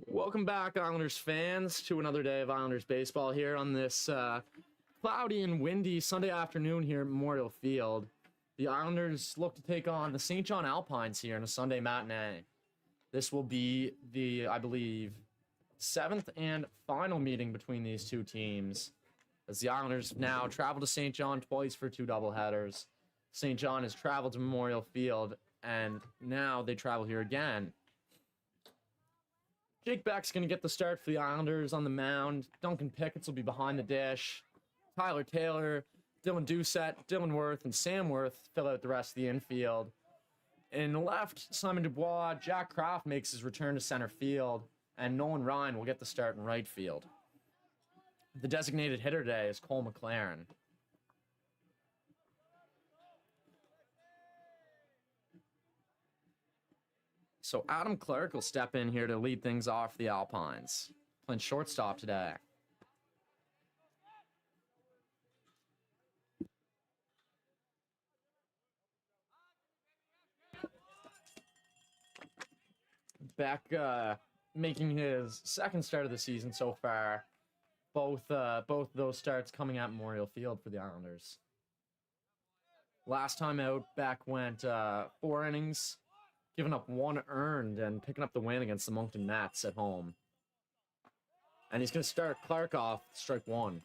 Welcome back, Islanders fans, to another day of Islanders baseball here on this cloudy and windy Sunday afternoon here at Memorial Field. The Islanders look to take on the St. John Alpines here in a Sunday matinee. This will be the, I believe, 7th and final meeting between these two teams, as the Islanders now travel to St. John twice for 2 doubleheaders. St. John has traveled to Memorial Field, and now they travel here again. Jake Beck's going to get the start for the Islanders on the mound. Duncan Picketts will be behind the dish. Tyler Taylor, Dylan Doucette, Dylan Wirth, and Sam Wirth fill out the rest of the infield. In the left, Simon Dubois, Jack Kraft makes his return to center field, and Nolan Ryan will get the start in right field. The designated hitter today is Cole McLaren. So Adam Clark will step in here to lead things off for the Alpines. Playing shortstop today. Beck making his second start of the season so far. Both those starts coming at Memorial Field for the Islanders. Last time out, Beck went 4 innings, giving up 1 earned and picking up the win against the Moncton Nats at home. And he's going to start Clark off, strike 1.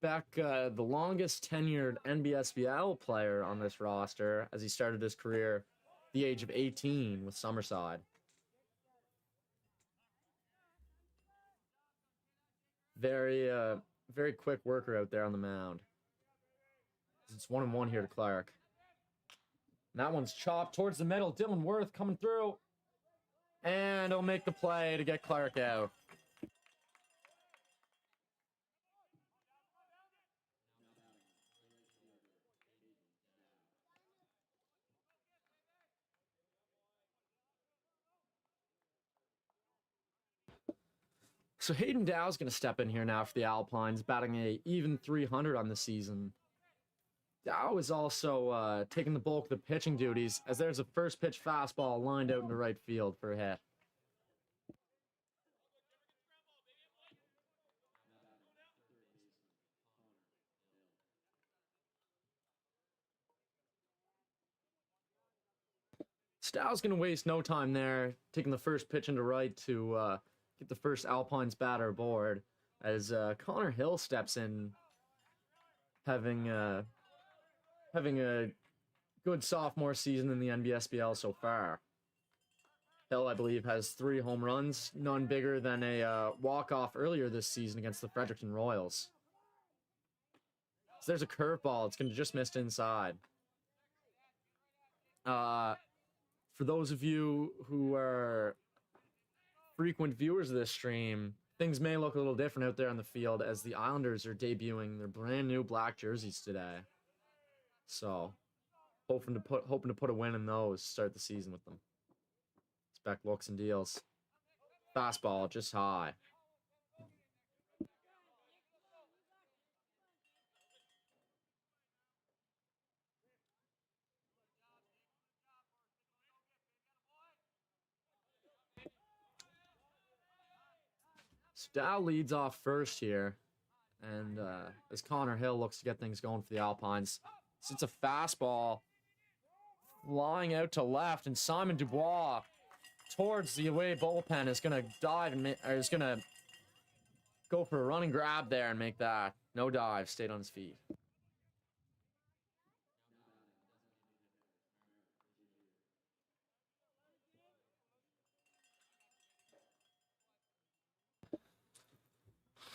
Beck, the longest tenured NBSBL player on this roster, as he started his career at the age of 18 with Summerside. Very quick worker out there on the mound. It's 1-1 here to Clark. And that one's chopped towards the middle. Dylan Wirth coming through. And he'll make the play to get Clark out. So Hayden Dow's going to step in here now for the Alpines, batting a even .300 on the season. Dow is also taking the bulk of the pitching duties, as there's a first pitch fastball lined out into right field for a hit. Stow's going to waste no time there, taking the first pitch into right to get the first Alpines batter aboard, as Connor Hill steps in, having a good sophomore season in the NBSBL so far. Hill, I believe, has 3 home runs, none bigger than a walk-off earlier this season against the Fredericton Royals. So there's a curveball. It's going to just miss inside. For those of you who are frequent viewers of this stream, things may look a little different out there on the field, as the Islanders are debuting their brand new black jerseys today. So, hoping to put a win in those, start the season with them. Spec looks and deals. Fastball just high. Stow leads off first here, and as Connor Hill looks to get things going for the Alpines. It's a fastball flying out to left, and Simon Dubois towards the away bullpen is going to dive and is going to go for a running grab there and make that. No dive, stayed on his feet.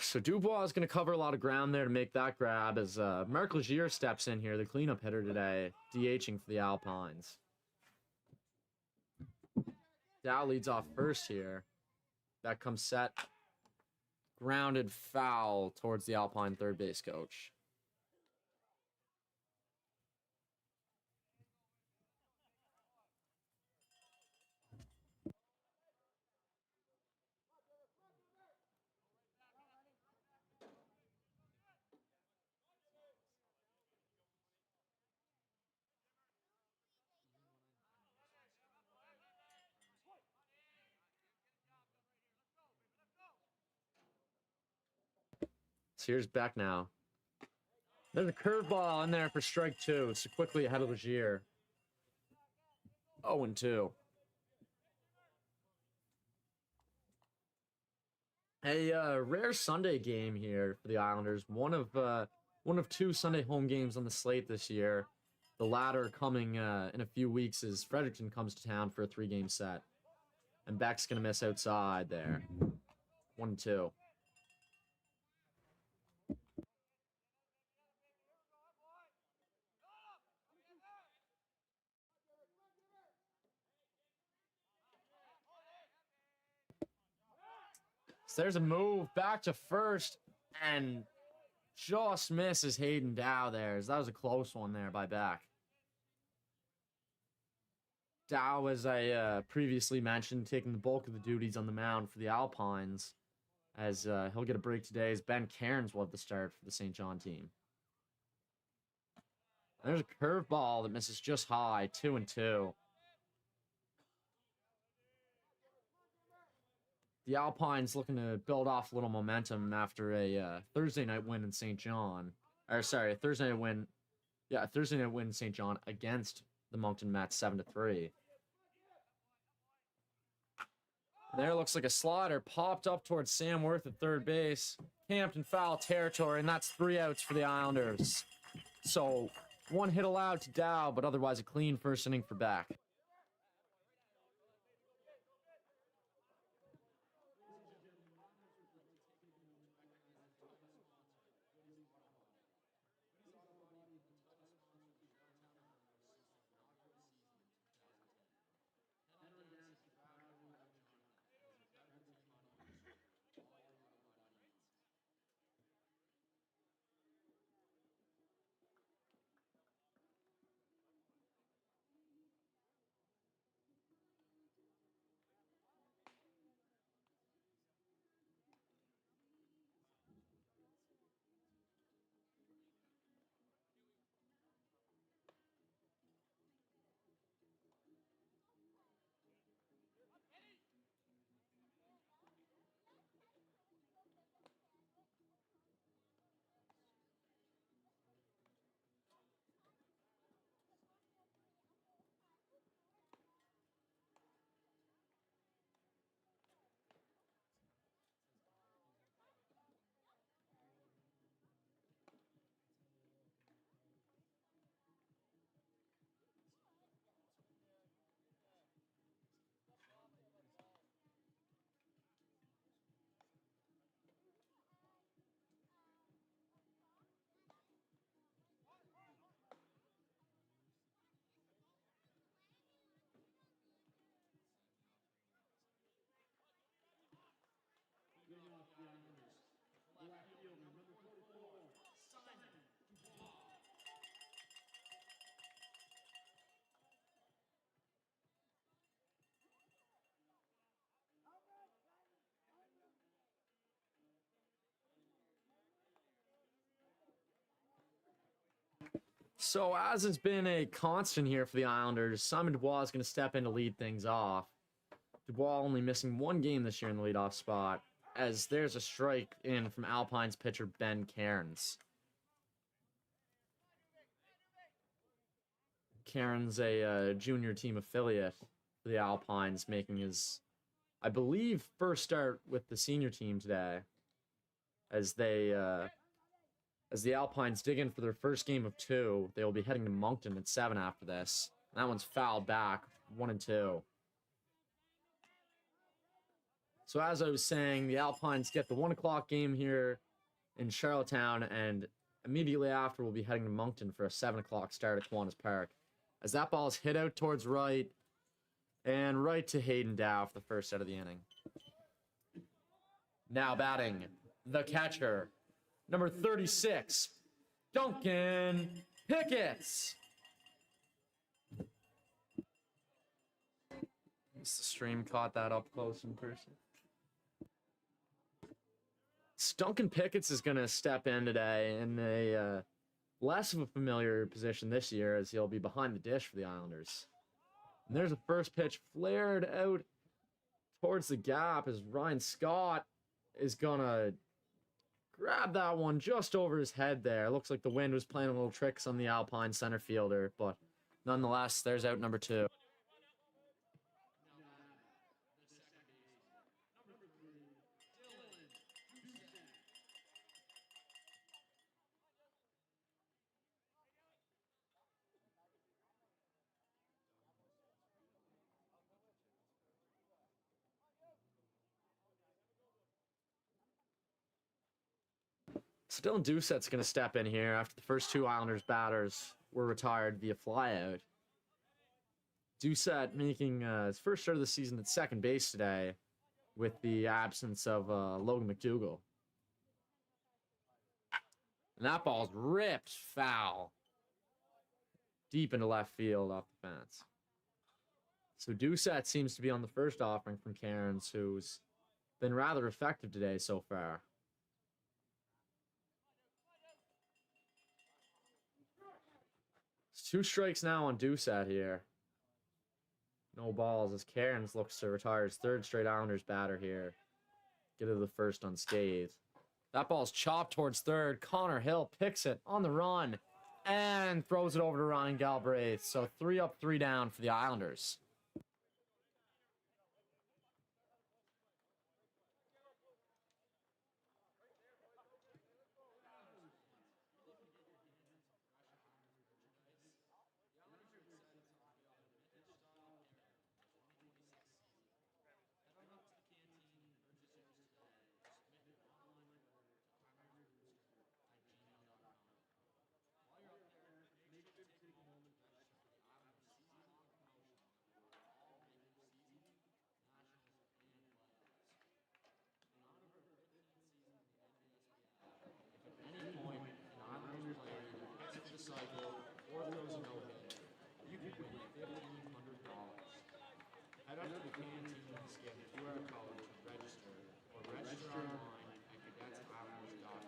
So Dubois is going to cover a lot of ground there to make that grab as Marc Legier steps in here, the cleanup hitter today, DHing for the Alpines. Dow leads off first here. That comes set. Grounded foul towards the Alpine third base coach. So here's Beck now. There's a curveball in there for strike two. So quickly ahead of Legier. 0-2. A rare Sunday game here for the Islanders. One of two Sunday home games on the slate this year. The latter coming in a few weeks as Fredericton comes to town for a 3-game set. And Beck's going to miss outside there. 1-2. So there's a move back to first and just misses Hayden Dow there. That was a close one there by Beck. Dow, as I previously mentioned, taking the bulk of the duties on the mound for the Alpines, as he'll get a break today as Ben Cairns will have the start for the St. John team. There's a curveball that misses just high, 2-2. The Alpines looking to build off a little momentum after a Thursday night win in St. John. Or sorry, Thursday night win in St. John against the Moncton Mets 7-3. There looks like a slider popped up towards Sam Worth at third base. Camped in foul territory, and that's 3 outs for the Islanders. So 1 hit allowed to Dow, but otherwise a clean first inning for Beck. So as has been a constant here for the Islanders, Simon Dubois is going to step in to lead things off. Dubois only missing 1 game this year in the leadoff spot, as there's a strike in from Alpines pitcher Ben Cairns. Cairns, a junior team affiliate for the Alpines, making his, I believe, first start with the senior team today, as the Alpines dig in for their first game of 2. They will be heading to Moncton at 7 after this. That one's fouled back, 1-2. So So as I was saying, the Alpines get the 1 o'clock game here in Charlottetown, and immediately after we'll be heading to Moncton for a 7 o'clock start at Kiwanis Park. As that ball is hit out towards right, and right to Hayden Dow for the first out of the inning. Now batting, the catcher, number 36, Duncan Pickett. The stream caught that up close in person. Duncan Pickett is going to step in today in a less of a familiar position this year, as he'll be behind the dish for the Islanders. And there's a first pitch flared out towards the gap as Ryan Scott is going to grab that one just over his head there. Looks like the wind was playing a little tricks on the Alpine center fielder, but nonetheless, there's out number 2. So Dylan Doucette's going to step in here after the first 2 Islanders batters were retired via flyout. Doucette making his first start of the season at second base today with the absence of Logan McDougall. And that ball's ripped foul deep into left field off the fence. So Doucette seems to be on the first offering from Cairns, who's been rather effective today so far. It's 2 strikes now on Doucette here. No balls as Cairns looks to retire his 3rd straight Islanders batter here. Get to the first unscathed. That ball's chopped towards third. Connor Hill picks it on the run and throws it over to Ryan Galbraith. So 3 up, 3 down for the Islanders. Head up to the canteen and scan the QR code to register, or register online at cadetsislanders.com.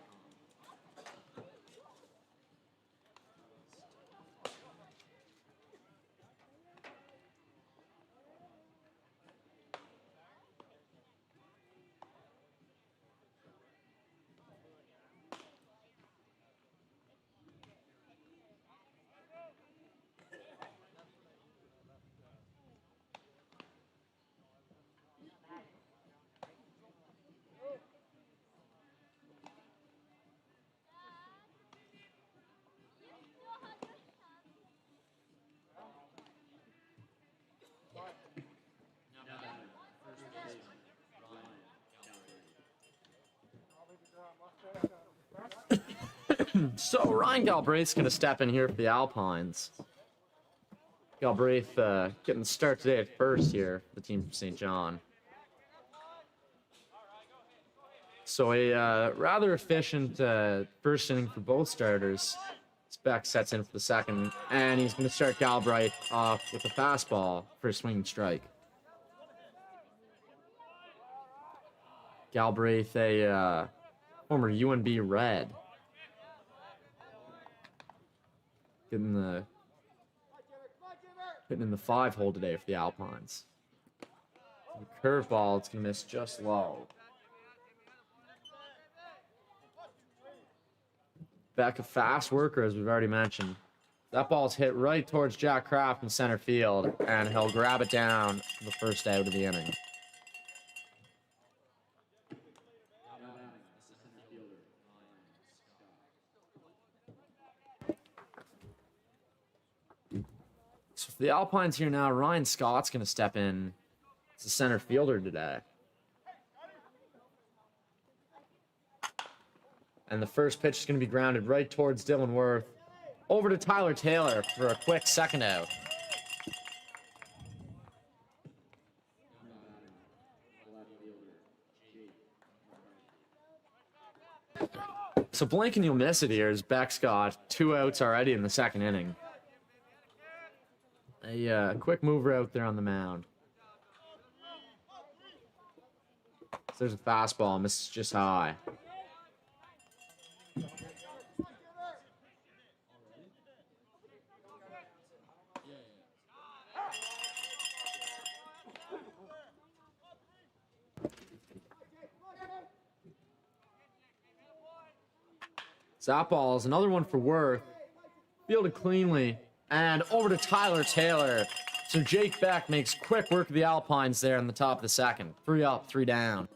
So Ryan Galbraith's going to step in here for the Alpines. Galbraith getting the start today at first here, the team from St. John. So a rather efficient first inning for both starters. Speck sets in for the second, and he's going to start Galbraith off with a fastball for a swinging strike. Galbraith, a former UNB Red. Hitting in the 5-hole today for the Alpines. The curveball, it's going to miss just low. Beck, a fast worker, as we've already mentioned. That ball's hit right towards Jack Kraft in center field, and he'll grab it down for the first out of the inning. So for the Alpines here now, Ryan Scott's going to step in as a center fielder today. And the first pitch is going to be grounded right towards Dylan Worth. Over to Tyler Taylor for a quick second out. So blink and you'll miss it here as Beck's got 2 outs already in the second inning. A quick mover out there on the mound. So there's a fastball, misses just high. That ball is another one for Worth. Fielded cleanly. And over to Tyler Taylor. So Jake Beck makes quick work of the Alpines there in the top of the second. 3 up, 3 down.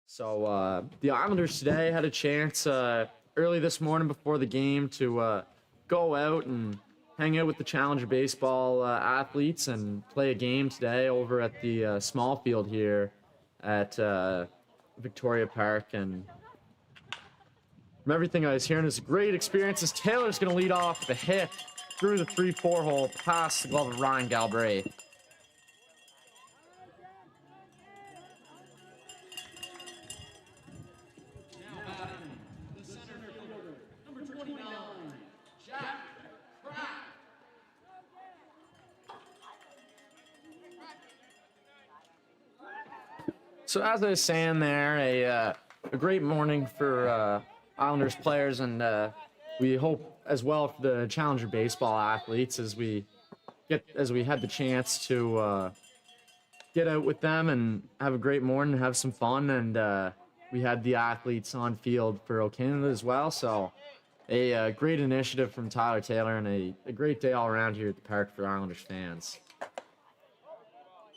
So the Islanders today had a chance early this morning before the game to go out and hang out with the Challenger Baseball athletes and play a game today over at the small field here at Victoria Park. And from everything I was hearing, it's a great experience as Taylor's going to lead off with a hit through the 3-4 hole past the glove of Ryan Galbraith. So as I was saying there, a great morning for Islanders players, and we hope as well for the Challenger Baseball athletes as we had the chance to get out with them and have a great morning, have some fun, and we had the athletes on field for O'Canada as well. So a great initiative from Tyler Taylor and a great day all around here at the park for Islanders fans.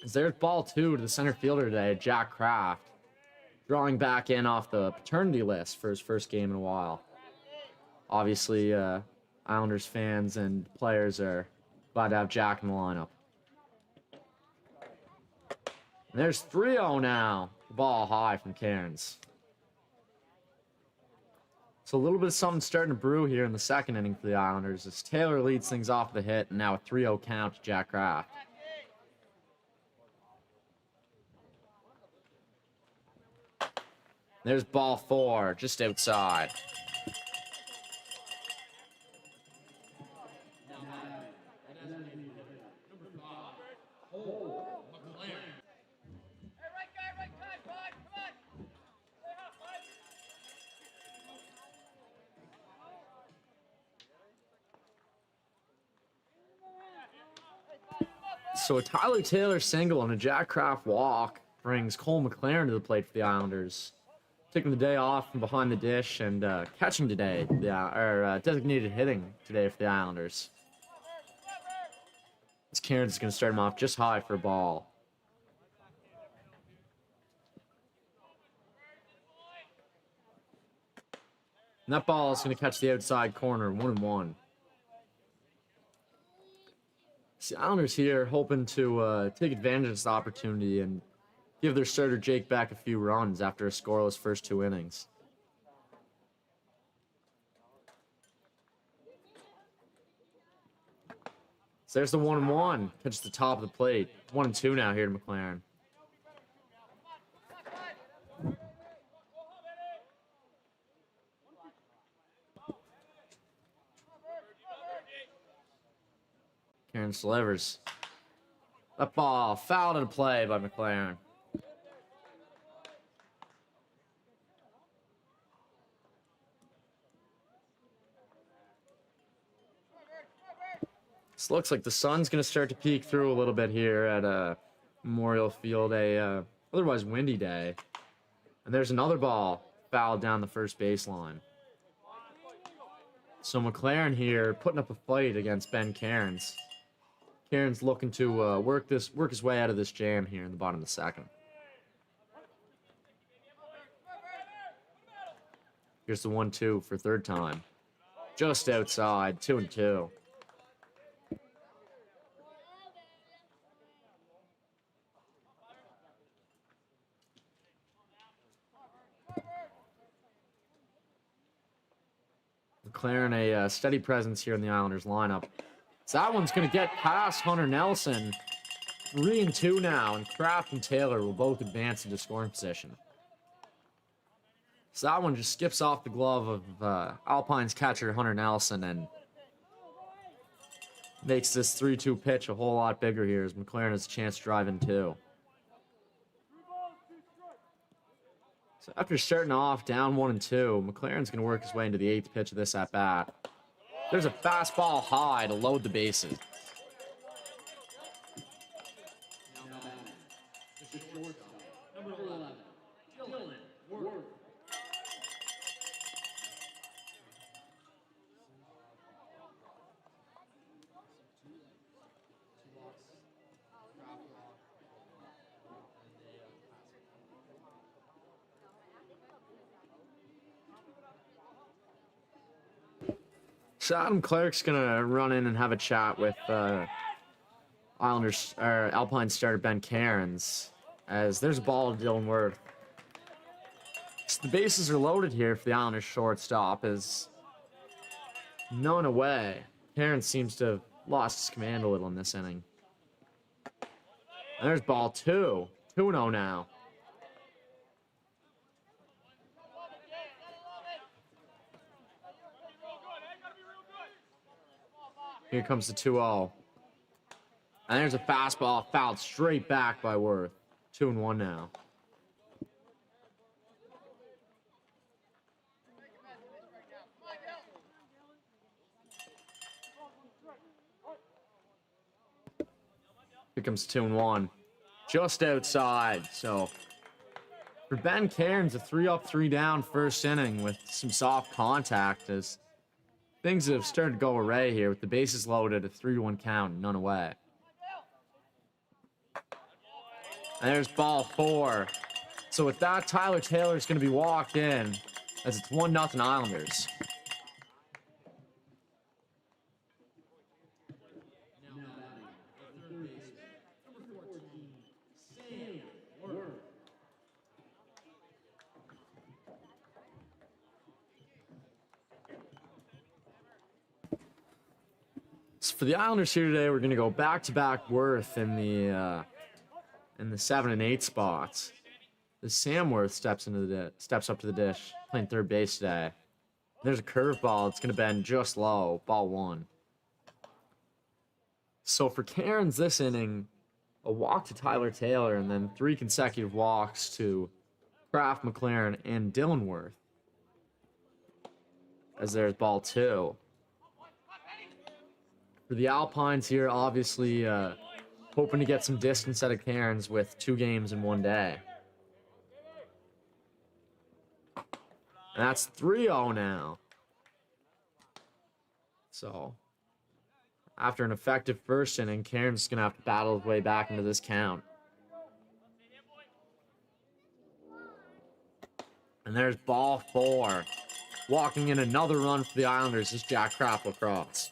As there's ball 2 to the center fielder today, Jack Kraft, drawing back in off the paternity list for his first game in a while. Obviously, Islanders fans and players are glad to have Jack in the lineup. And there's 3-0 now. The ball high from Cairns. So a little bit of something starting to brew here in the second inning for the Islanders as Taylor leads things off the hit, and now a 3-0 count to Jack Kraft. There's ball 4, just outside. So a Tyler Taylor single and a Jack Kraft walk brings Cole McLaren to the plate for the Islanders. Taking the day off from behind the dish and catching today, designated hitting today for the Islanders. This Cairns is going to start him off just high for a ball. And that ball is going to catch the outside corner, 1-1. The Islanders here hoping to take advantage of this opportunity and give their starter Jake Beck a few runs after a scoreless first 2 innings. So there's the 1-1. Catches the top of the plate. 1-2 now here to McLaren. Cairns delivers. That ball fouled into play by McLaren. This looks like the sun's going to start to peek through a little bit here at Memorial Field, a otherwise windy day. And there's another ball fouled down the first baseline. So McLaren here putting up a fight against Ben Cairns. Cairns looking to work his way out of this jam here in the bottom of the second. Here's the 1-2 for third time. Just outside, 2-2. McLaren a steady presence here in the Islanders lineup. So that one's going to get past Hunter Nelson. 3-2 now, and Kraft and Taylor will both advance into scoring position. So that one just skips off the glove of Alpines catcher Hunter Nelson and makes this 3-2 pitch a whole lot bigger here as McLaren has a chance to drive in 2. So after starting off down 1-2, McLaren's going to work his way into the 8th pitch of this at-bat. There's a fastball high to load the bases. So Adam Clark's gonna run in and have a chat with Alpine starter Ben Cairns, as there's a ball to Dylan Wirth. So the bases are loaded here for the Islanders shortstop, as none away. Cairns seems to have lost his command a little in this inning. And there's ball 2. 2-0 now. Here comes the 2-0. And there's a fastball fouled straight back by Wirth. 2-1 now. Here comes 2-1. Just outside. So for Ben Cairns, a 3-up, 3-down first inning with some soft contact as things have started to go array here with the bases loaded, a 3-1 count, none away. And there's ball 4. So with that, Tyler Taylor's going to be walked in as it's 1-0 Islanders. So for the Islanders here today, we're going to go back-to-back Wirth in the 7 and 8 spots. As Sam Wirth steps up to the dish, playing third base today. There's a curveball. It's going to bend just low. Ball 1. So for Cairns this inning, a walk to Tyler Taylor and then 3 consecutive walks to Kraft, McLaren, and Dylan Wirth. As there's ball 2. For the Alpines here, obviously hoping to get some distance out of Cairns with 2 games in one day. And that's 3-0 now. So, after an effective first inning, Cairns is going to have to battle his way back into this count. And there's ball 4. Walking in another run for the Islanders is Jack Crapple Cross.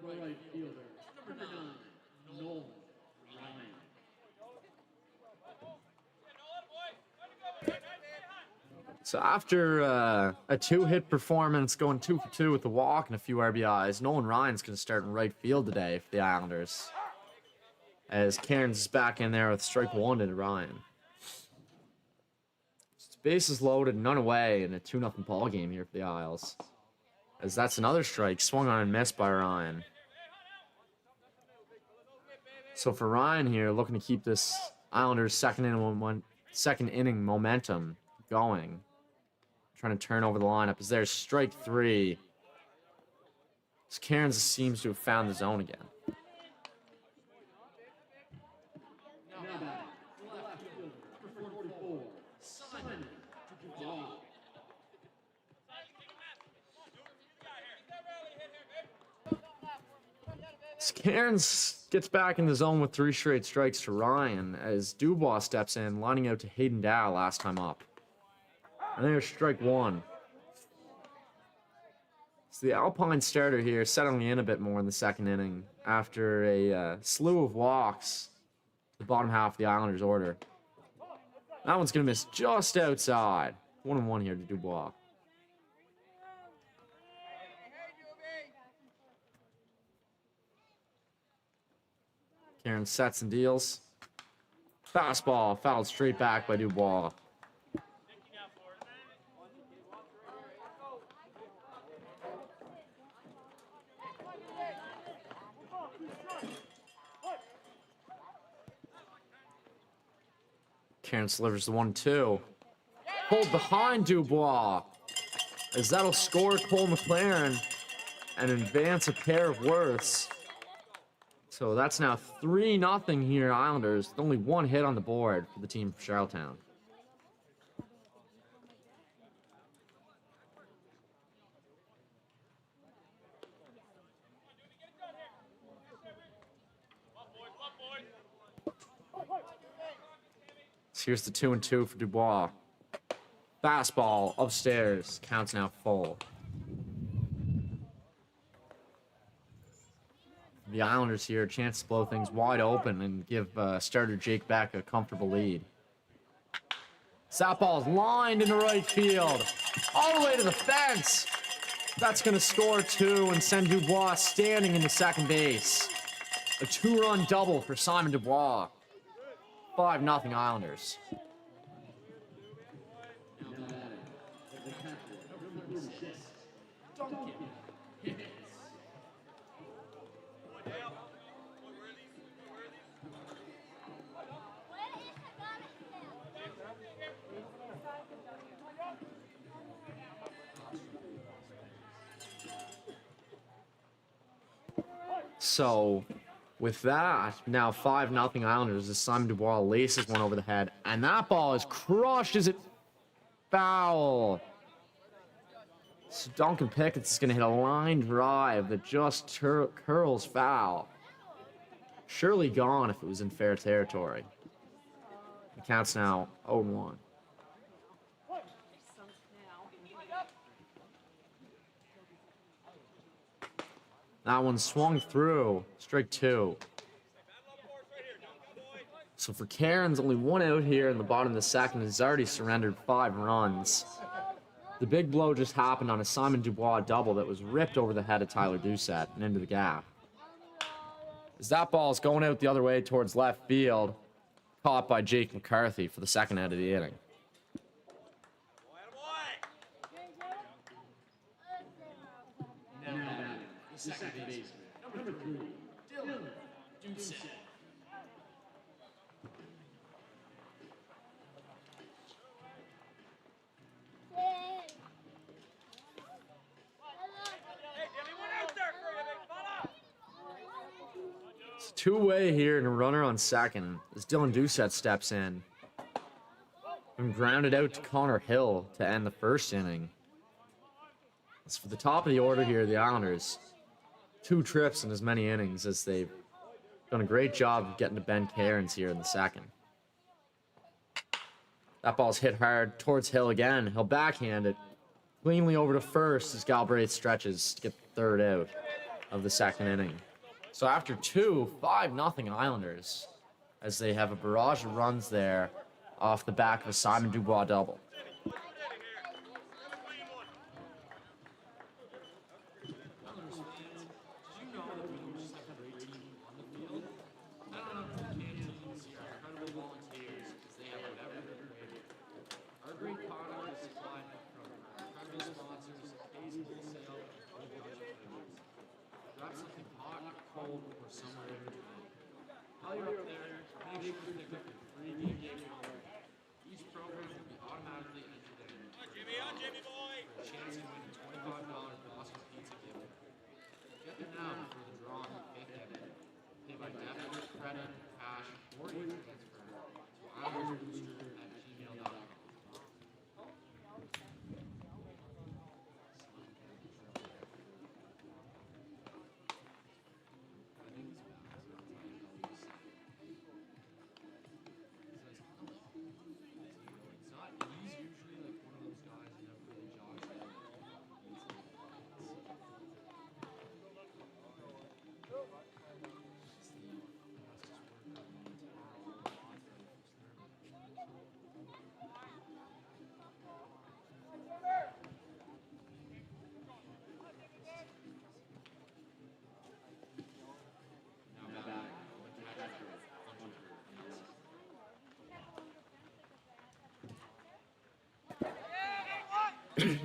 Right fielder, number 9, Nolan Ryan. So after a 2-hit performance, going 2 for 2 with the walk and a few RBIs, Nolan Ryan's going to start in right field today for the Islanders. As Cairns is back in there with strike 1 to Ryan. Bases loaded, none away in a 2-0 ball game here for the Isles. As that's another strike, swung on and missed by Ryan. So for Ryan here, looking to keep this Islanders second inning momentum going. Trying to turn over the lineup as there's strike 3. As Cairns seems to have found the zone again. Cairns gets back in the zone with 3 straight strikes to Ryan as Dubois steps in, lining out to Hayden Dow last time up. And there's strike 1. So the Alpine starter here settling in a bit more in the second inning after a slew of walks the bottom half of the Islanders' order. That one's going to miss just outside. 1-1 here to Dubois. Karen sets and deals. Fastball fouled straight back by Dubois. Karen delivers the 1-2. Pulled behind Dubois. As that'll score Cole McLaren and advance a pair of worths. So that's now 3-0 here, Islanders. With only 1 hit on the board for the team from Charlottetown. So here's the 2-2 for Dubois. Fastball upstairs. Counts now full. The Islanders here, a chance to blow things wide open and give starter Jake Beck a comfortable lead. That ball is lined into right field, all the way to the fence. That's going to score 2 and send Dubois standing into second base. A 2-run double for Simon Dubois. 5-0 Islanders. So, with that, now 5-0 Islanders as Simon Dubois laces one over the head. And that ball is crushed as it foul. So Duncan Pickett's going to hit a line drive that just curls foul. Surely gone if it was in fair territory. The count's now 0-1. That one swung through. Strike 2. So for Cairns, only 1 out here in the bottom of the second. Has already surrendered 5 runs. The big blow just happened on a Simon Dubois double that was ripped over the head of Tyler Doucette and into the gap. As that ball is going out the other way towards left field, caught by Jake McCarthy for the second out of the inning. Now batting, the second baseman, number 3, Dylan Doucette. It's two-way here and a runner on second as Dylan Doucette steps in. And grounded out to Connor Hill to end the first inning. As for the top of the order here, the Islanders, 2 trips in as many innings as they've done a great job of getting to Ben Cairns here in the second. That ball's hit hard towards Hill again. He'll backhand it cleanly over to first as Galbraith stretches to get the third out of the second inning. So after 2, 5-0 Islanders as they have a barrage of runs there off the back of a Simon Dubois double.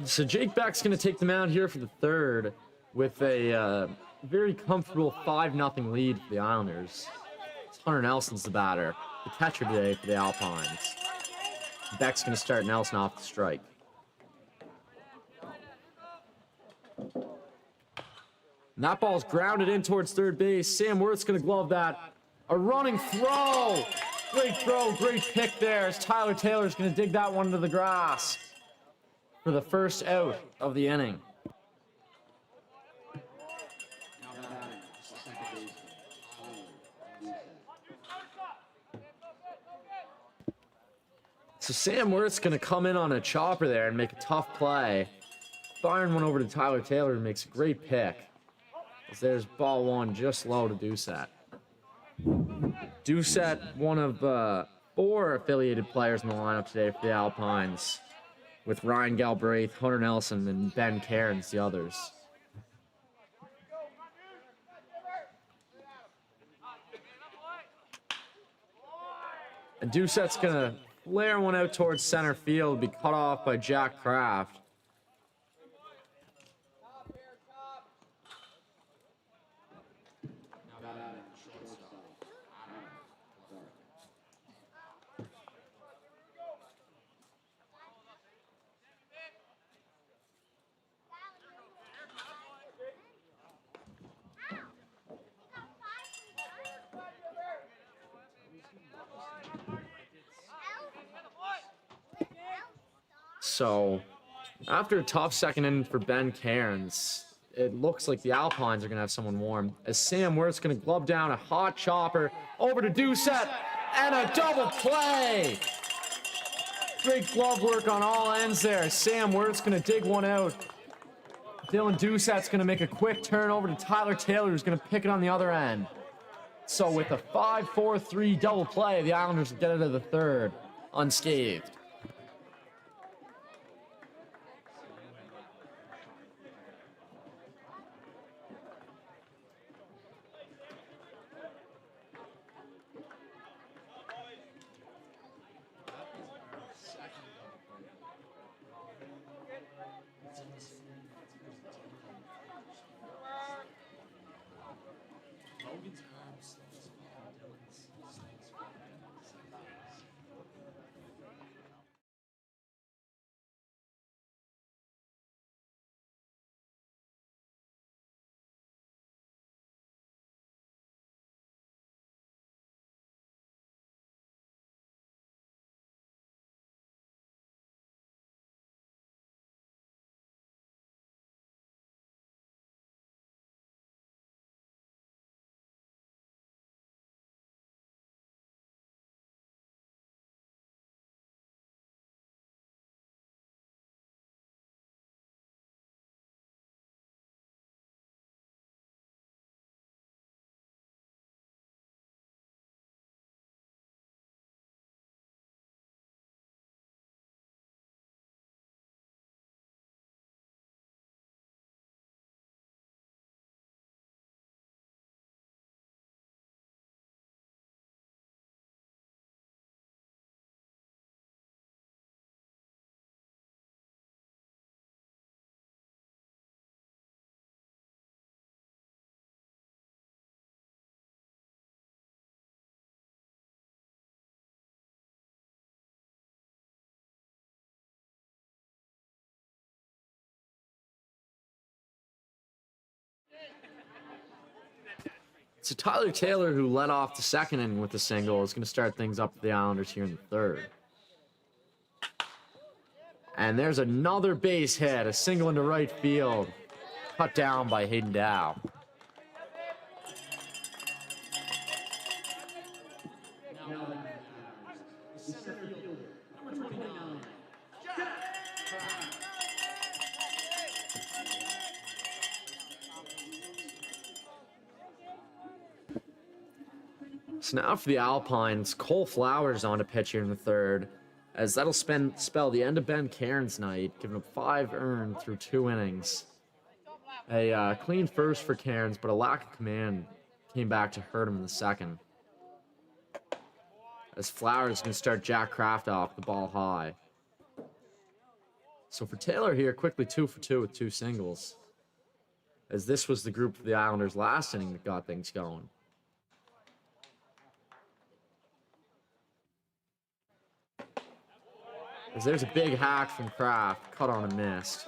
So Jake Beck's going to take the mound here for the third with a very comfortable 5-0 lead for the Islanders. It's Hunter Nelson's the batter, the catcher today for the Alpines. Beck's going to start Nelson off the strike. And that ball's grounded in towards third base. Sam Worth's going to glove that. A running throw! Great throw, great pick there as Tyler Taylor's going to dig that one into the grass for the first out of the inning. So Sam Worth's going to come in on a chopper there and make a tough play. Firing one over to Tyler Taylor and makes a great pick. As there's ball 1 just low to Doucette. Doucette, one of 4 affiliated players in the lineup today for the Alpines, with Ryan Galbraith, Hunter Nelson, and Ben Cairns, the others. And Doucette's going to flare one out towards center field, be cut off by Jack Kraft. So, after a tough second inning for Ben Cairns, it looks like the Alpines are going to have someone warm, as Sam Worth's going to glove down a hot chopper over to Doucette, and a double play! Great glove work on all ends there. Sam Worth's going to dig one out. Dylan Doucette's going to make a quick turn over to Tyler Taylor, who's going to pick it on the other end. So with a 5-4-3 double play, the Islanders get into the third unscathed. So Tyler Taylor, who led off the second inning with the single, is going to start things up for the Islanders here in the third. And there's another base hit, a single into right field, cut down by Hayden Dow. So now for the Alpines, Cole Flowers on to pitch here in the third, as that'll spell the end of Ben Cairns' night, giving up 5 earned through 2 innings. A clean first for Cairns, but a lack of command came back to hurt him in the second. As Flowers is going to start Jack Kraft off the ball high. So for Taylor here, quickly 2 for 2 with 2 singles, as this was the group for the Islanders last inning that got things going. As there's a big hack from Kraft, cut on and missed.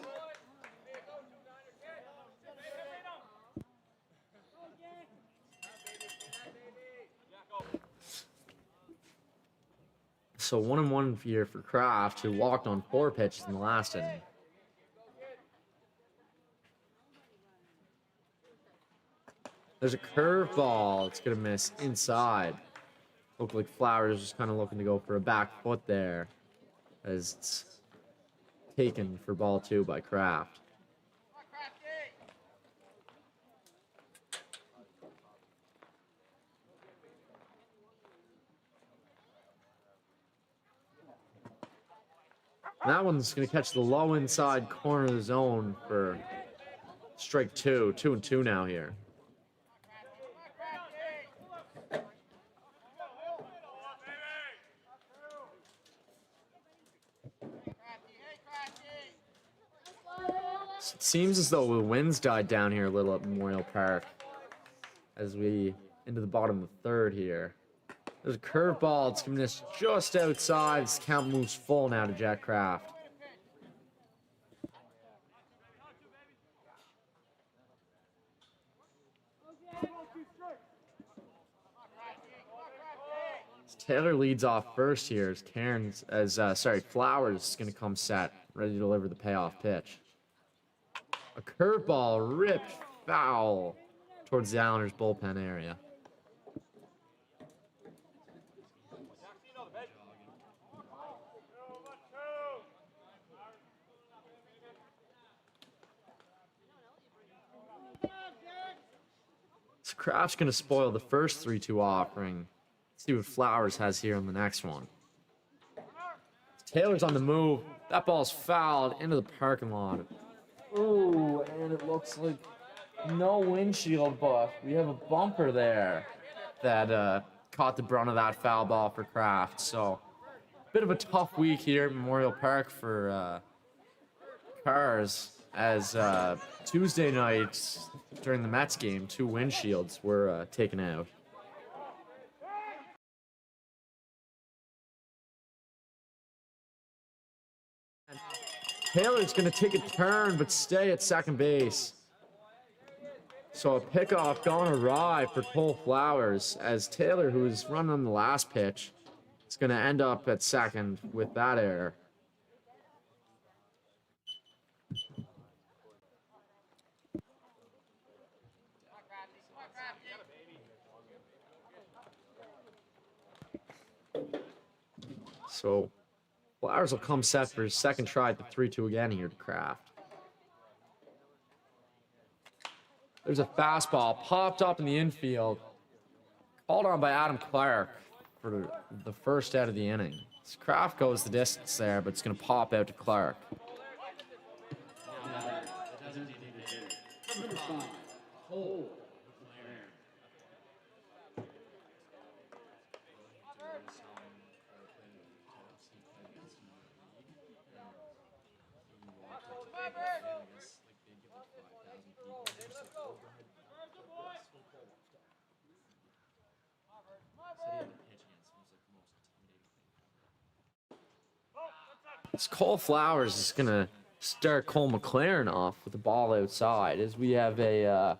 So 1-1 here for Kraft, who walked on 4 pitches in the last inning. There's a curveball. It's going to miss inside. Looked like Flowers was kind of looking to go for a back foot there, as it's taken for ball 2 by Kraft. That one's going to catch the low inside corner of the zone for strike 2. 2-2 now here. It seems as though the winds died down here a little at Memorial Park as we into the bottom of the third here. There's a curveball. It's going to miss just outside. This count moves full now to Jack Kraft. Taylor leads off first here as Flowers is going to come set, ready to deliver the payoff pitch. A curveball ripped foul towards the Islanders' bullpen area. So Kraft's going to spoil the first 3-2 offering. Let's see what Flowers has here in the next one. Taylor's on the move. That ball's fouled into the parking lot. Ooh, and it looks like no windshield, but we have a bumper there that caught the brunt of that foul ball for Kraft. So, bit of a tough week here at Memorial Park for cars, as Tuesday night during the Mets game, 2 windshields were taken out. Taylor's going to take a turn but stay at second base. So a pickoff gone awry for Cole Flowers, as Taylor, who was running on the last pitch, is going to end up at second with that error. So Flowers will come set for his second try at the 3-2 again here to Kraft. There's a fastball popped up in the infield, called on by Adam Clark for the first out of the inning. So Kraft goes the distance there, but it's going to pop out to Clark. This Cole Flowers is going to start Cole McLaren off with the ball outside, as we have a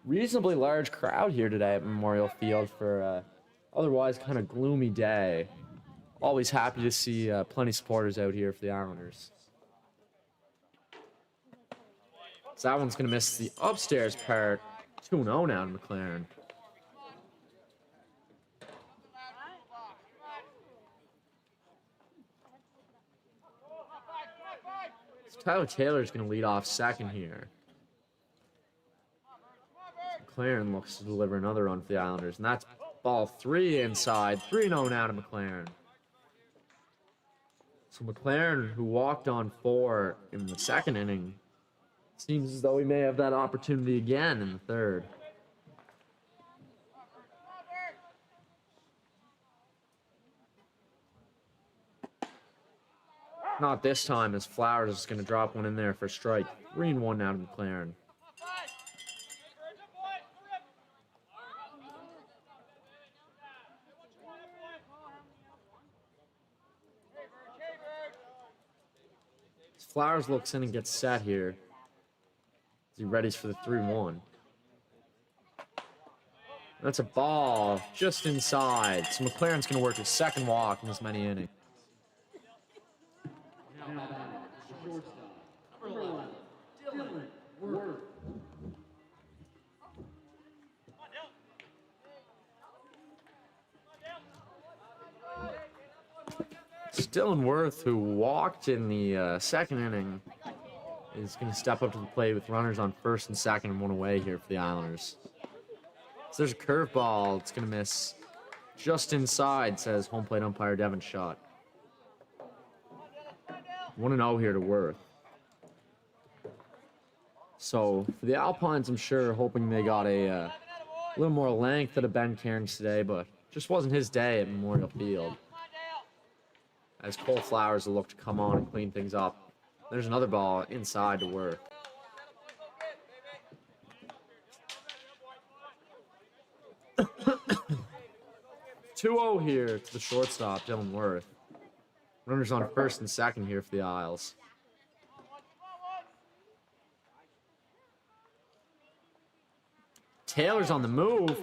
reasonably large crowd here today at Memorial Field for otherwise kind of gloomy day. Always happy to see plenty of supporters out here for the Islanders. So that one's going to miss the upstairs part. 2-0 now to McLaren. So Tyler Taylor's going to lead off second here. McLaren looks to deliver another run for the Islanders, and that's ball 3 inside. 3-0 now to McLaren. So McLaren, who walked on 4 in the second inning, seems as though he may have that opportunity again in the third. Not this time, as Flowers is going to drop one in there for a strike. 3-1 now to McLaren. Flowers looks in and gets set here. He readies for the 3-1. That's a ball just inside. So McLaren's going to work his second walk in this many innings. Dylan Worth, who walked in the second inning, is going to step up to the plate with runners on first and second and 1 away here for the Islanders. So there's a curveball. It's going to miss just inside, says home plate umpire Devin Schott. 1-0 here to Worth. So for the Alpines, I'm sure hoping they got a little more length out of Ben Cairns today, but just wasn't his day at Memorial Field, as Cole Flowers will look to come on and clean things up. There's another ball inside to Worth. (2-0) here to the shortstop, Dylan Worth. Runners on first and second here for the Isles. Taylor's on the move.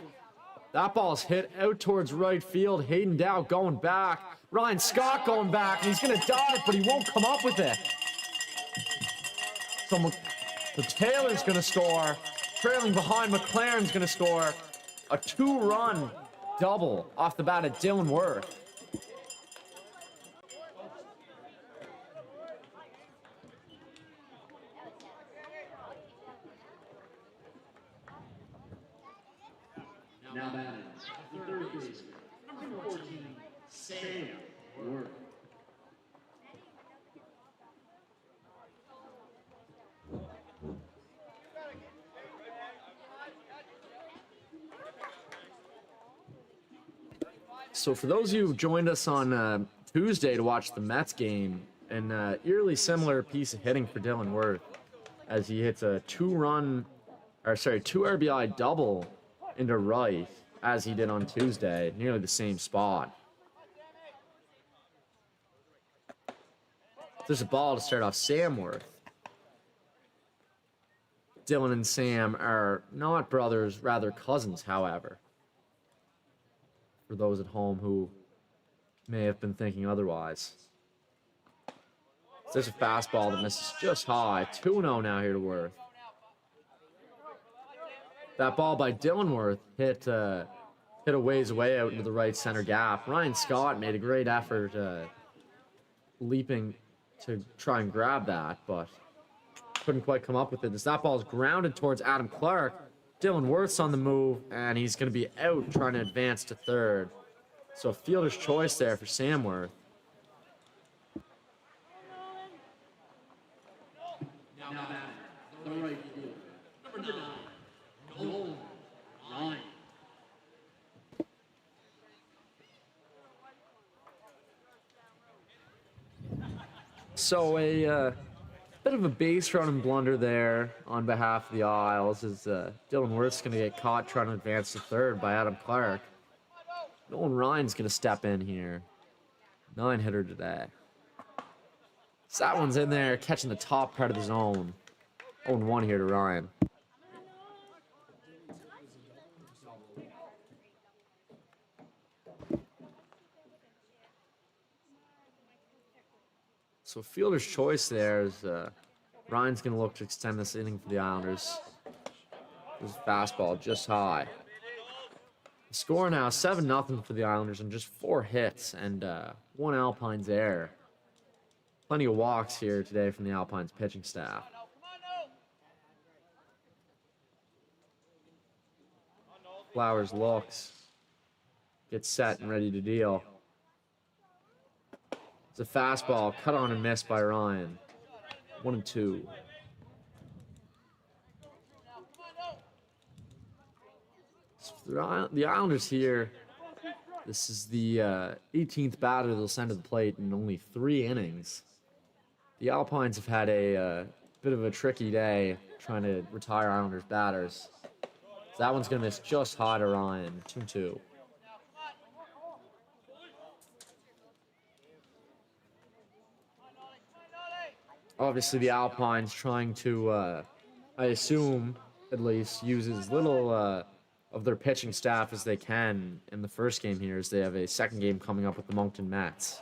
That ball's hit out towards right field. Hayden Dow going back. Ryan Scott going back, and he's going to dive, but he won't come up with it. So Taylor's going to score. Trailing behind, McLaren's going to score. A 2-run double off the bat at Dylan Worth. Now batting, the third baseman, number 14, Sam Worth. So for those of you who joined us on Tuesday to watch the Mets game, an eerily similar piece of hitting for Dylan Worth as he hits a two RBI double into right as he did on Tuesday, nearly the same spot. There's a ball to start off Sam Worth. Dylan and Sam are not brothers, rather cousins, however. For those at home who may have been thinking otherwise. There's a fastball that misses just high. 2-0 now here to Worth. That ball by Dylan Worth hit a ways away out into the right center gap. Ryan Scott made a great effort leaping to try and grab that, but couldn't quite come up with it. As that ball is grounded towards Adam Clark, Dylan Worth's on the move, and he's going to be out trying to advance to third. So a fielder's choice there for Sam Worth. Now batting, the right fielder, number 9, Nolan Ryan. So a bit of a base running blunder there on behalf of the Isles as Dylan Worth's going to get caught trying to advance to third by Adam Clark. Nolan Ryan's going to step in here. 9-hitter today. So that one's in there, catching the top part of the zone. 0-1 here to Ryan. So fielder's choice there is Ryan's going to look to extend this inning for the Islanders. This fastball just high. The score now 7-0 for the Islanders and just 4 hits and 1 Alpines error. Plenty of walks here today from the Alpines pitching staff. Flowers looks, gets set and ready to deal. It's a fastball cut on and missed by Ryan. 1-2. So the Islanders here, this is the 18th batter they'll send to the plate in only 3 innings. The Alpines have had a bit of a tricky day trying to retire Islanders batters. So that one's going to miss just high to Ryan. 2-2. Obviously, the Alpines trying to, I assume, at least, use as little of their pitching staff as they can in the first game here, as they have a second game coming up with the Moncton Mets.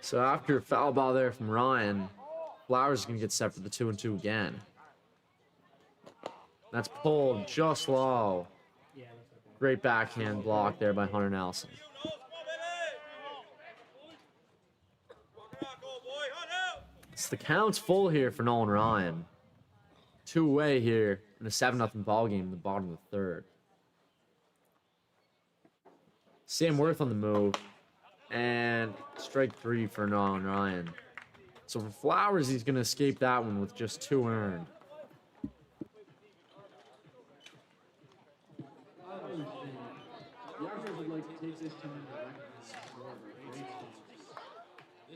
So after a foul ball there from Ryan, Flowers is going to get set for the 2-2 again. That's pulled just low. Great backhand block there by Hunter Nelson. So the count's full here for Nolan Ryan. 2 away here in a 7-0 ball game in the bottom of the third. Sam Worth on the move. And strike 3 for Nolan Ryan. So for Flowers, he's going to escape that one with just 2 earned.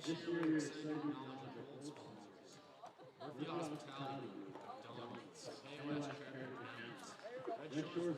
This year is exciting knowledge of their old sponsors. The hospitality of McDonald's. Red Shores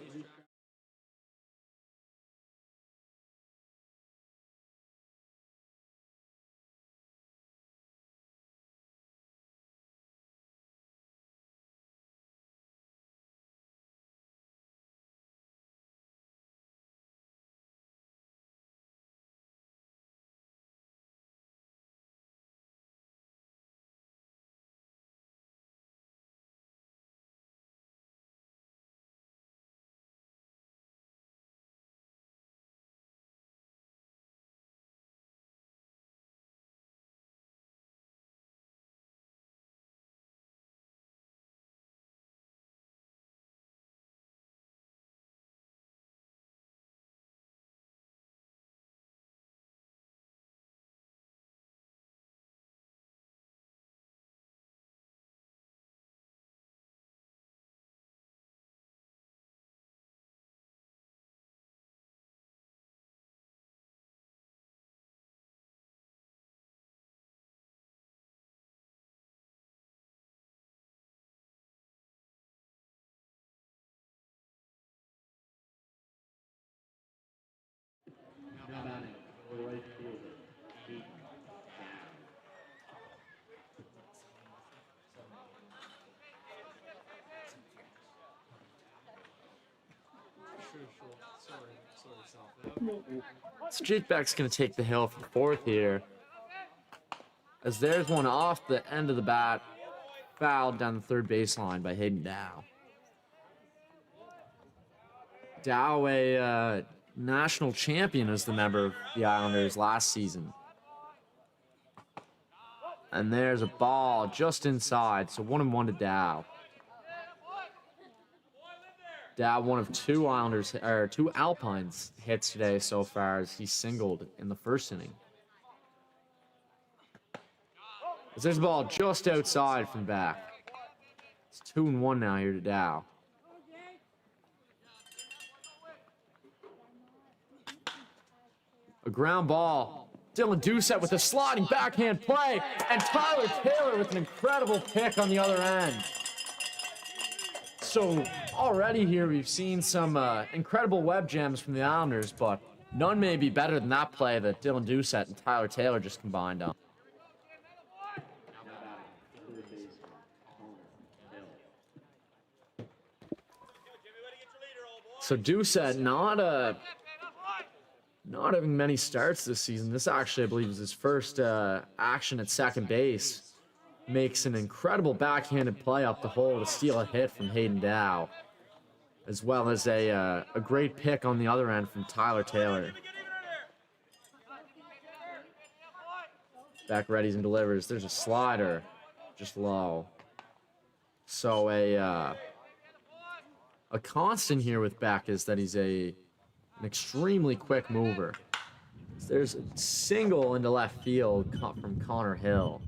So Jake Beck's going to take the hill for fourth here. As there's one off the end of the bat, fouled down the third baseline by Hayden Dow. Dow, a national champion as the member of the Islanders last season. And there's a ball just inside, so 1-1 to Dow. Dow, one of two Alpines hits today so far as he singled in the first inning. As there's a ball just outside from back. It's 2-1 now here to Dow. A ground ball. Dylan Doucette with a sliding backhand play. And Tyler Taylor with an incredible pick on the other end. So already here we've seen some incredible web gems from the Islanders, but none may be better than that play that Dylan Doucette and Tyler Taylor just combined on. So Doucette not having many starts this season. This actually, I believe, is his first action at second base. Makes an incredible backhanded play up the hole to steal a hit from Hayden Dow, as well as a great pick on the other end from Tyler Taylor. Beck readies and delivers. There's a slider, just low. So a constant here with Beck is that he's an extremely quick mover. There's a single into left field from Connor Hill.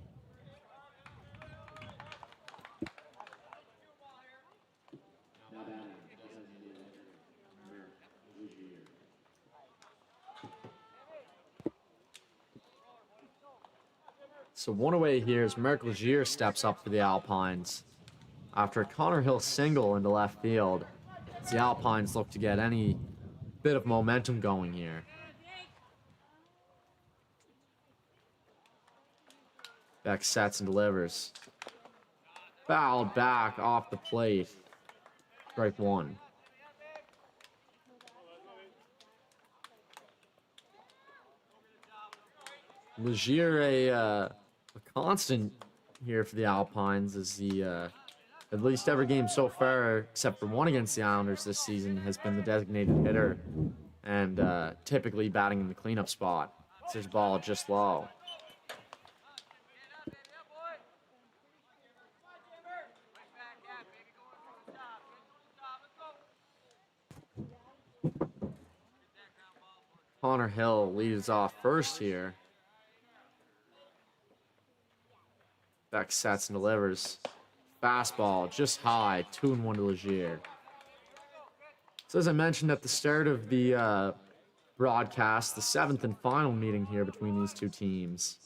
So one away here as Merrick Legier steps up for the Alpines. After a Connor Hill single into left field, as the Alpines look to get any bit of momentum going here. Beck sets and delivers. Fouled back off the plate. Strike one. Legier, a constant here for the Alpines, as the at least every game so far, except for one against the Islanders this season, has been the designated hitter and typically batting in the cleanup spot. There's a ball just low. Connor Hill leads off first here. Beck sets and delivers. Fastball just high, 2-1 to Legier. So as I mentioned at the start of the broadcast, the seventh and final meeting here between these two teams.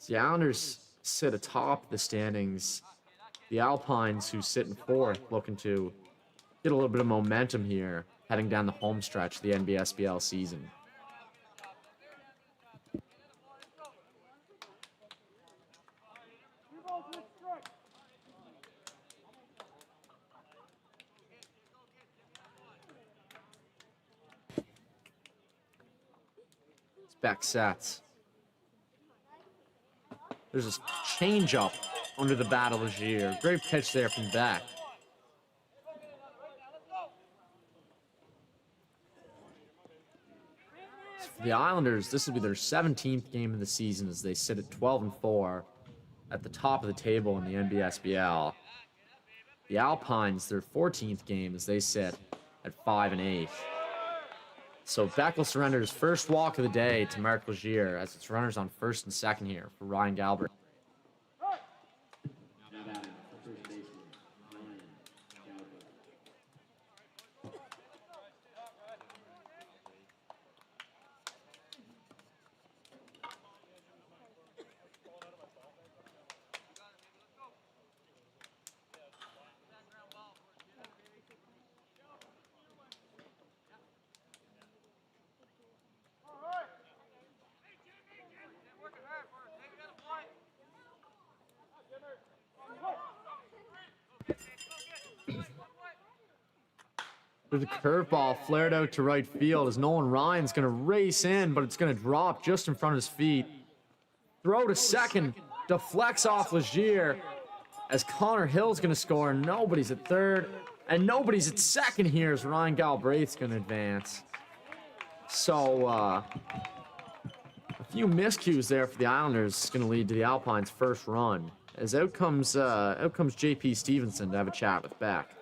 The Islanders sit atop the standings. The Alpines, who sit in fourth, looking to get a little bit of momentum here, heading down the home stretch of the NBSBL season. Beck sets. There's a changeup under the bat of Legier. Great pitch there from Beck. For the Islanders, this will be their 17th game of the season as they sit at 12-4 at the top of the table in the NBSBL. The Alpines, their 14th game as they sit at 5-8. So Beck will surrender his first walk of the day to Mark Legier as it's runners on first and second here for Ryan Galbraith. There's a curveball flared out to right field as Nolan Ryan's going to race in, but it's going to drop just in front of his feet. Throw to second, deflects off Legier as Connor Hill's going to score. Nobody's at third, and nobody's at second here as Ryan Galbraith's going to advance. So, a few miscues there for the Islanders is going to lead to the Alpines' first run. As out comes J.P. Stevenson to have a chat with Beck.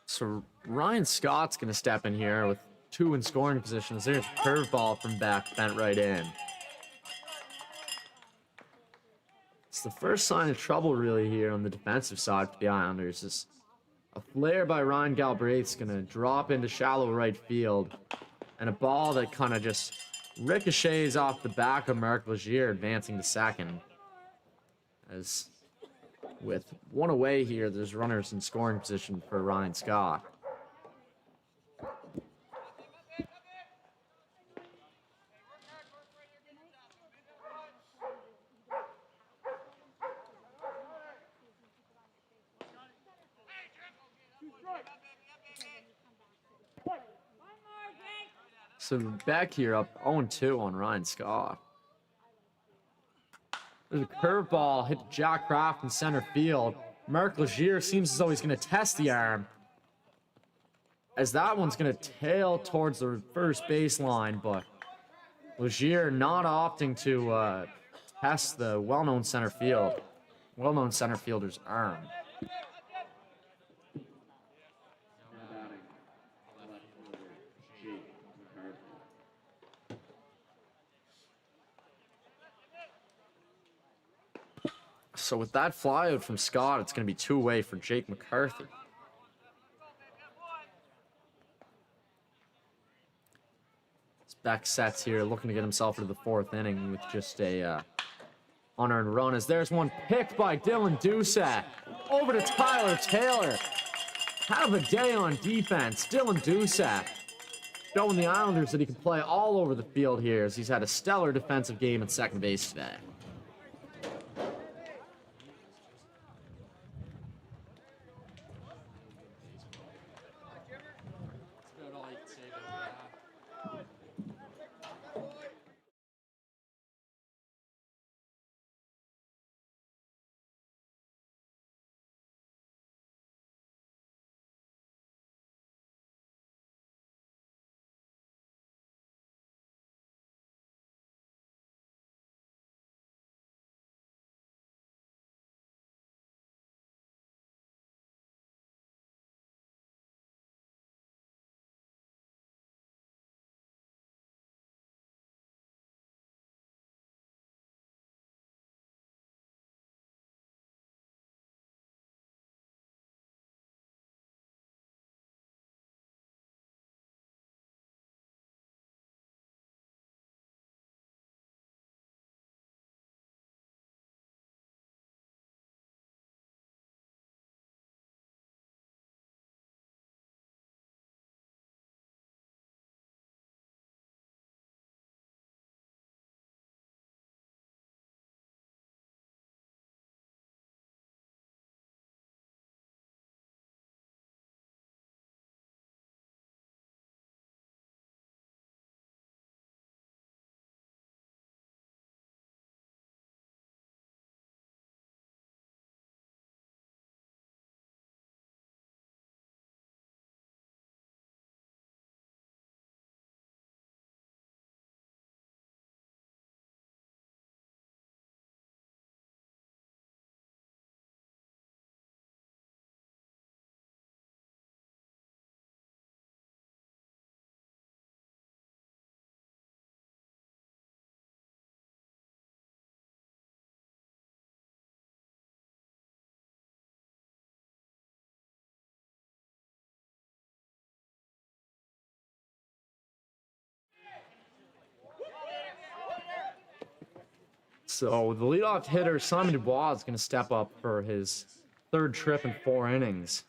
So Ryan Scott's going to step in here with 2 in scoring positions. There's a curveball from Beck, bent right in. It's the first sign of trouble really here on the defensive side for the Islanders. Is a flare by Ryan Galbraith's going to drop into shallow right field, and a ball that kind of just ricochets off the back of Marc Legier, advancing to second. As with 1 away here, there's runners in scoring position for Ryan Scott. So back here up 0-2 on Ryan Scott. There's a curveball hit Jack Kraft in center field. Marc Legier seems as though he's going to test the arm, as that one's going to tail towards the first baseline, but Legier not opting to test the well-known center fielder's arm. So with that flyout from Scott, it's going to be 2 away for Jake McCarthy. Beck sets here, looking to get himself into the 4th inning with just a unearned run. As there's one picked by Dylan Doucette. Over to Tyler Taylor. Have a day on defense. Dylan Doucette showing the Islanders that he can play all over the field here, as he's had a stellar defensive game at second base today. So the leadoff hitter, Simon Dubois, is going to step up for his third trip in 4 innings.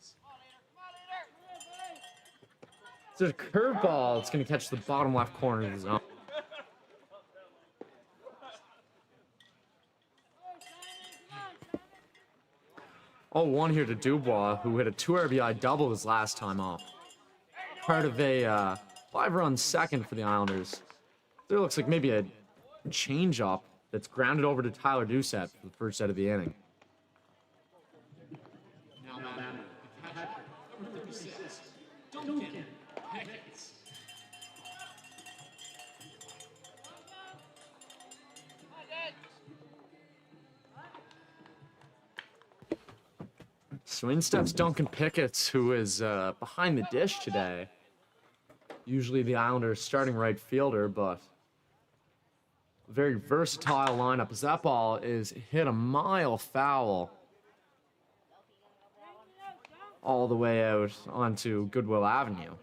There's a curveball. It's going to catch the bottom left corner of the zone. Oh, one here to Dubois, who hit a 2 RBI double his last time off. Part of a 5-run second for the Islanders. There looks like maybe a changeup that's grounded over to Tyler Doucette for the first set of the inning. Now batting, the catcher, number 36, Duncan Pickett. So in steps Duncan Pickett, who is behind the dish today. Usually the Islanders' starting right fielder, but a very versatile lineup as that ball is hit a mile foul all the way out onto Goodwill Avenue.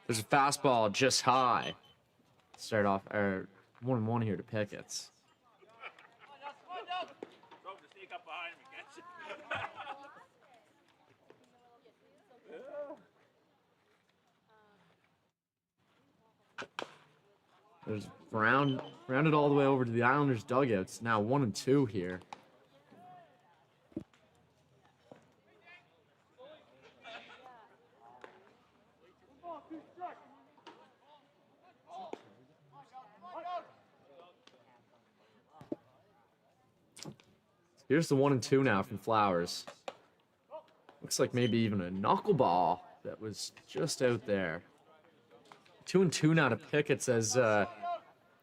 There's a fastball just high. Start off, 1-1 here to Pickett's. There's rounded all the way over to the Islanders' dugouts. Now 1-2 here. Here's the 1-2 now from Flowers. Looks like maybe even a knuckleball that was just out there. 2-2 now to Pickett's as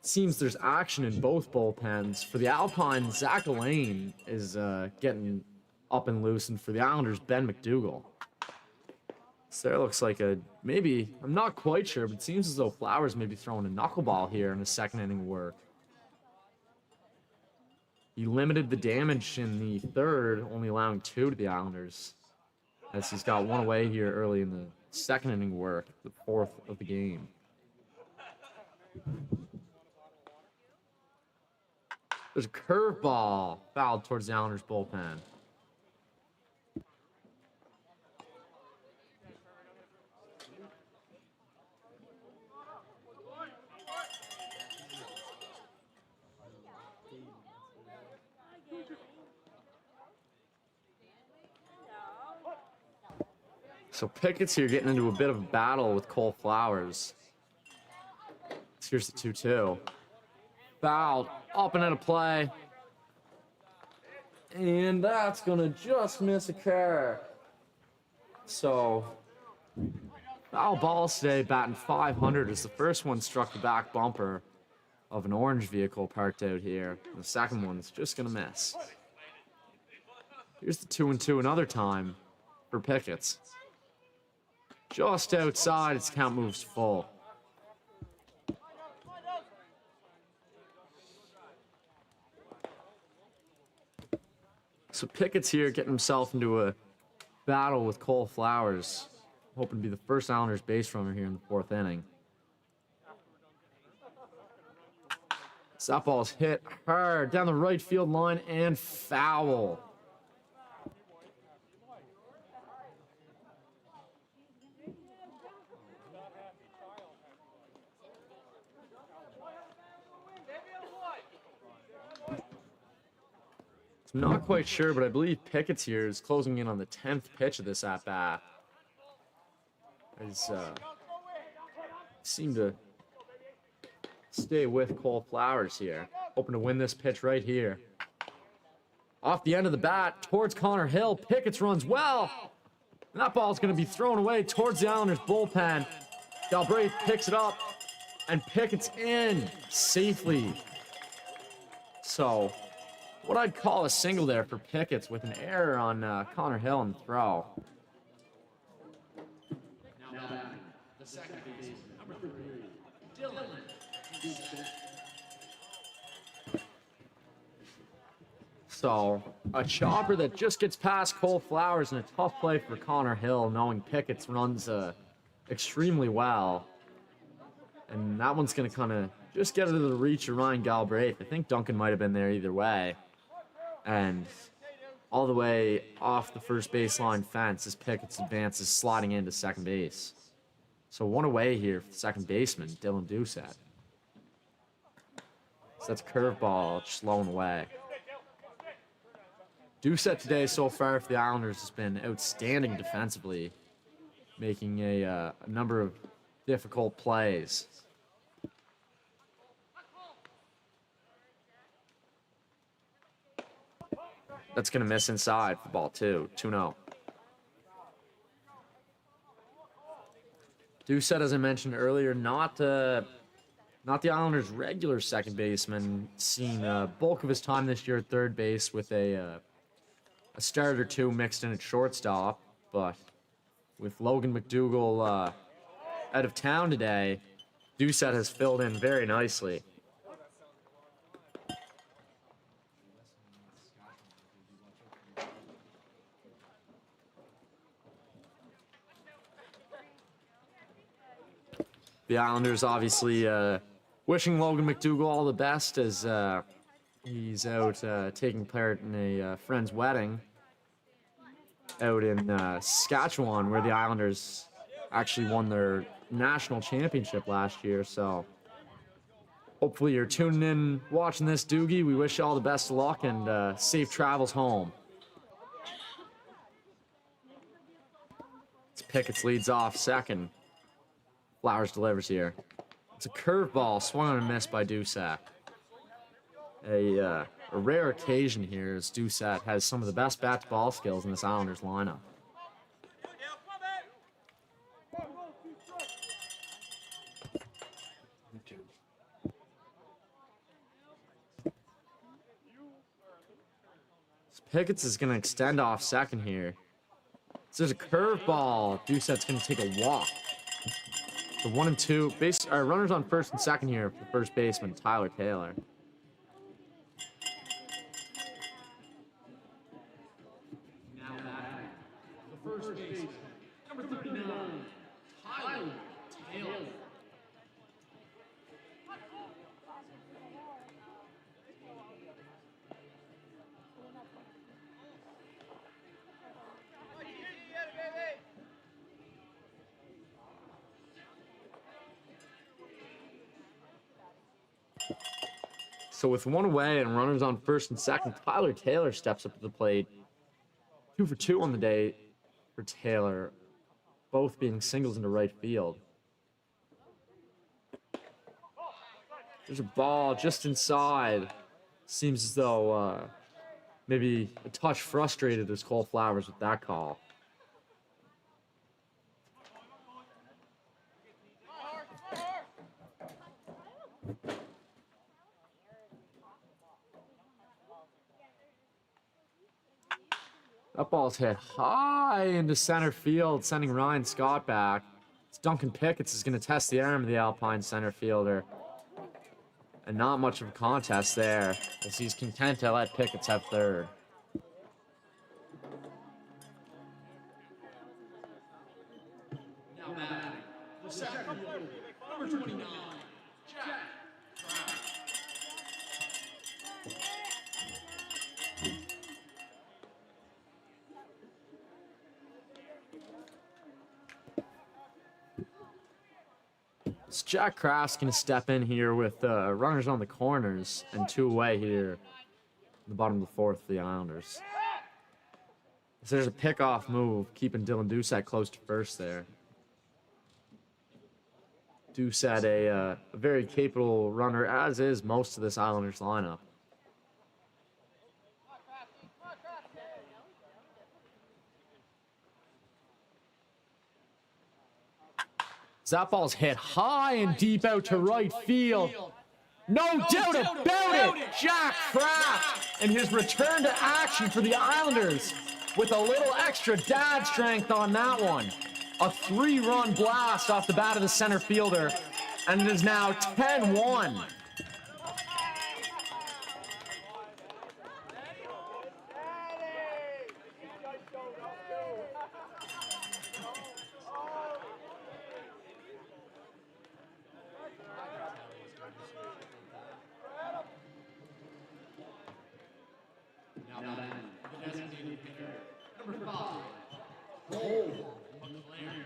seems there's action in both bullpens. For the Alpines, Zach Elaine is getting up and loose, and for the Islanders, Ben McDougall. So there looks like maybe, I'm not quite sure, but it seems as though Flowers may be throwing a knuckleball here in the second inning work. He limited the damage in the third, only allowing 2 to the Islanders, as he's got 1 away here early in the second inning work, the 4th of the game. There's a curveball fouled towards the Islanders' bullpen. So Pickett's here getting into a bit of a battle with Cole Flowers. Here's the 2-2. Fouled, up and out of play. And that's gonna just miss a car. So, foul balls today, batting .500 as the first one struck the back bumper of an orange vehicle parked out here. The second one's just gonna miss. Here's the 2-2 another time for Pickett's. Just outside, its count moves full. So Pickett's here getting himself into a battle with Cole Flowers, hoping to be the first Islanders base runner here in the 4th inning. So that ball's hit hard down the right field line and foul. I'm not quite sure, but I believe Pickett's here is closing in on the 10th pitch of this at-bat. He's seem to stay with Cole Flowers here, hoping to win this pitch right here. Off the end of the bat, towards Connor Hill. Pickett's runs well. And that ball's going to be thrown away towards the Islanders' bullpen. Galbraith picks it up, and Pickett's in safely. So, what I'd call a single there for Pickett's with an error on Connor Hill on the throw. Now batting, the second baseman, number 3, So, a chopper that just gets past Cole Flowers and a tough play for Connor Hill, knowing Pickett's runs extremely well. And that one's going to kind of just get into the reach of Ryan Galbraith. I think Duncan might have been there either way. And all the way off the first baseline fence as Pickett's advance is sliding into second base. So one away here for the second baseman, Dylan Doucette. So that's a curveball, just low and away. Doucette today so far for the Islanders has been outstanding defensively, making a number of difficult plays. That's going to miss inside for ball two. 2-0. Doucette, as I mentioned earlier, not the Islanders' regular second baseman, seeing a bulk of his time this year at third base with a start or two mixed in at shortstop. But with Logan McDougall out of town today, Doucette has filled in very nicely. The Islanders obviously wishing Logan McDougall all the best as he's out taking part in a friend's wedding out in Saskatchewan, where the Islanders actually won their national championship last year. So hopefully you're tuning in, watching this, Doogie. We wish you all the best of luck and safe travels home. It's Pickett's leads off second. Flowers delivers here. It's a curveball swung on and missed by Doucette. A rare occasion here as Doucette has some of the best bat-to-ball skills in this Islanders lineup. Pickett's is going to extend off second here. So there's a curveball. Doucette's going to take a walk. The 1 and 2 runners on first and second here for the first baseman, Tyler Taylor. Now batting, the first baseman, number 39, Tyler Taylor. So with one away and runners on first and second, Tyler Taylor steps up to the plate. 2 for 2 on the day for Taylor, both being singles into right field. There's a ball just inside. Seems as though maybe a touch frustrated as Cole Flowers with that call. That ball's hit high into center field, sending Ryan Scott back. It's Duncan Pickett's is going to test the arm of the Alpine center fielder. And not much of a contest there, as he's content to let Pickett's have third. Now batting, the second fielder, number 29, Jack. So Jack Kraft's going to step in here with runners on the corners and 2 away here in the bottom of the fourth for the Islanders. So there's a pickoff move, keeping Dylan Doucette close to first there. Doucette, a very capable runner, as is most of this Islanders lineup. That ball's hit high and deep out to right field. No doubt about it! Jack Kraft and his return to action for the Islanders with a little extra dad strength on that one. A 3-run blast off the bat of the center fielder. And it is now 10-1. Now then, the designated hitter, number 5, Cole McLaren.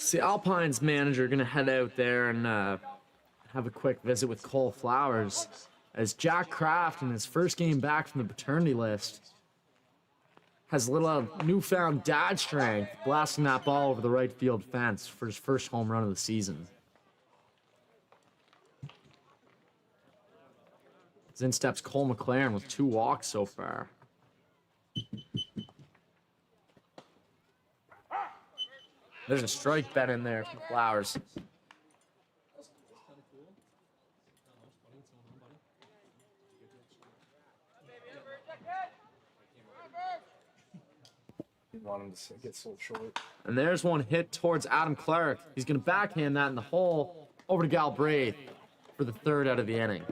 See, Alpines manager gonna head out there and have a quick visit with Cole Flowers, as Jack Kraft, in his first game back from the paternity list, has a little newfound dad strength, blasting that ball over the right field fence for his first home run of the season. As in steps Cole McLaren with 2 walks so far. There's a strike bet in there from Flowers. Want him to get so short. And there's one hit towards Adam Clark. He's going to backhand that in the hole over to Galbraith for the 3rd out of the inning.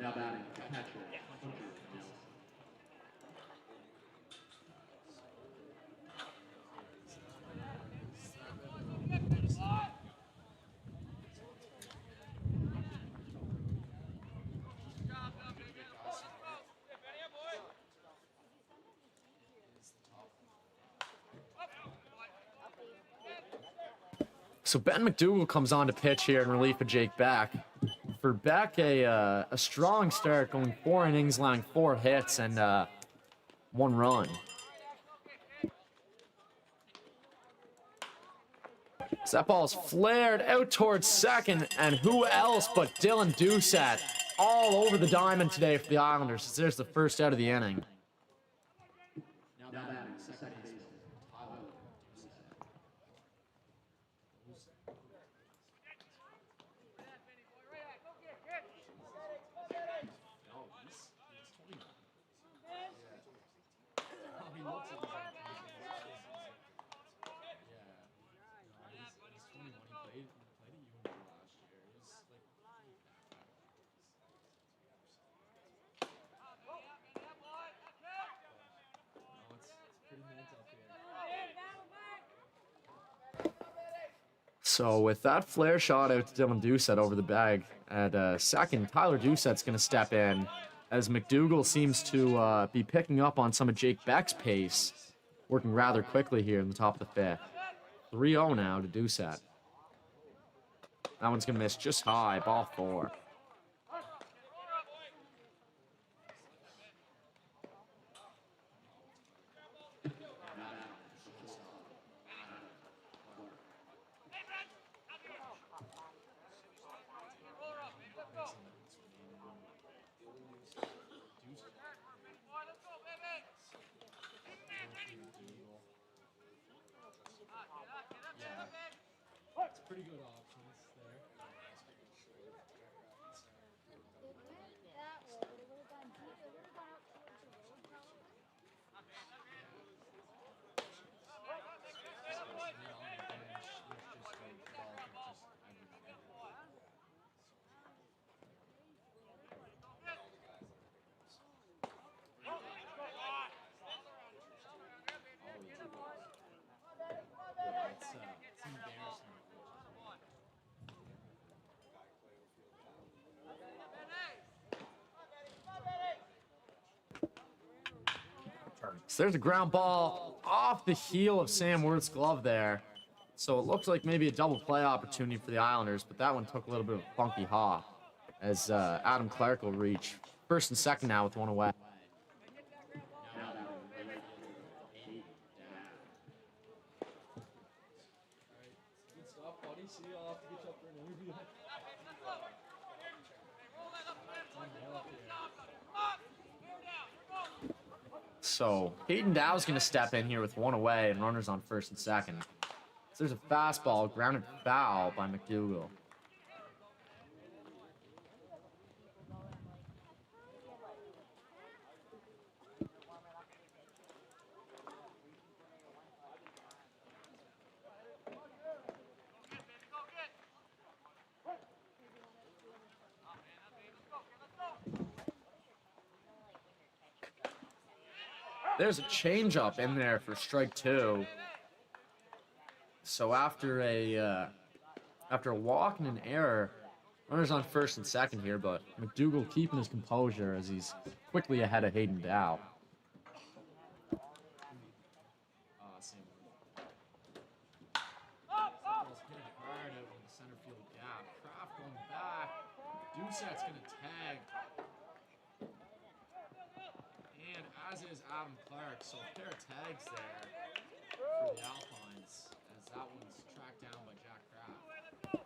Now batting, catcher, So Ben McDougal comes on to pitch here in relief of Jake Beck. For Beck, a strong start, going 4 innings, allowing 4 hits and 1 run. So that ball's flared out towards second, and who else but Dylan Doucette all over the diamond today for the Islanders, as there's the first out of the inning. Now batting, second baseman, Tyler. So with that flare shot out to Dylan Doucette over the bag at second, Tyler Doucette's going to step in as McDougal seems to be picking up on some of Jake Beck's pace, working rather quickly here in the top of the fifth. 3-0 now to Doucette. That one's going to miss just high, ball 4. Pretty good options there. So there's a ground ball off the heel of Sam Worth's glove there. So it looks like maybe a double play opportunity for the Islanders, but that one took a little bit of a funky hop as Adam Clark will reach first and second now with one away. Good stuff, buddy. See you. I'll have to get you up for an interview. So Hayden Dow's going to step in here with one away and runners on first and second. So there's a fastball, grounded foul by McDougal. There's a changeup in there for strike 2. So after a walk and an error, runners on first and second here, but McDougal keeping his composure as he's quickly ahead of Hayden Dow. Doucette's gonna tag. And as is Adam Clark, so a pair of tags there for the Alpines, as that one's tracked down by Jack Kraft.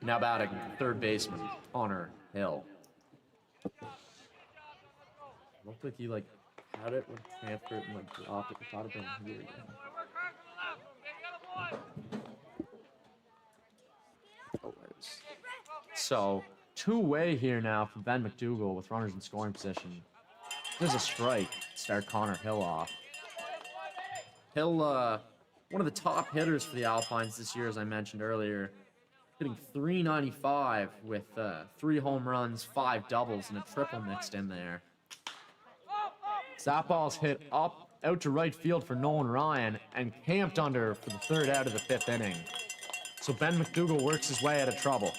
Now batting third baseman, Connor Hill. Looked like he had it with Hanford and dropped it. I thought it been weird. So, two-way here now for Ben McDougal with runners in scoring position. There's a strike to start Connor Hill off. Hill, one of the top hitters for the Alpines this year, as I mentioned earlier, hitting .395 with 3 home runs, 5 doubles, and a triple mixed in there. That ball's hit out to right field for Nolan Ryan and camped under for the third out of the 5th inning. So Ben McDougal works his way out of trouble.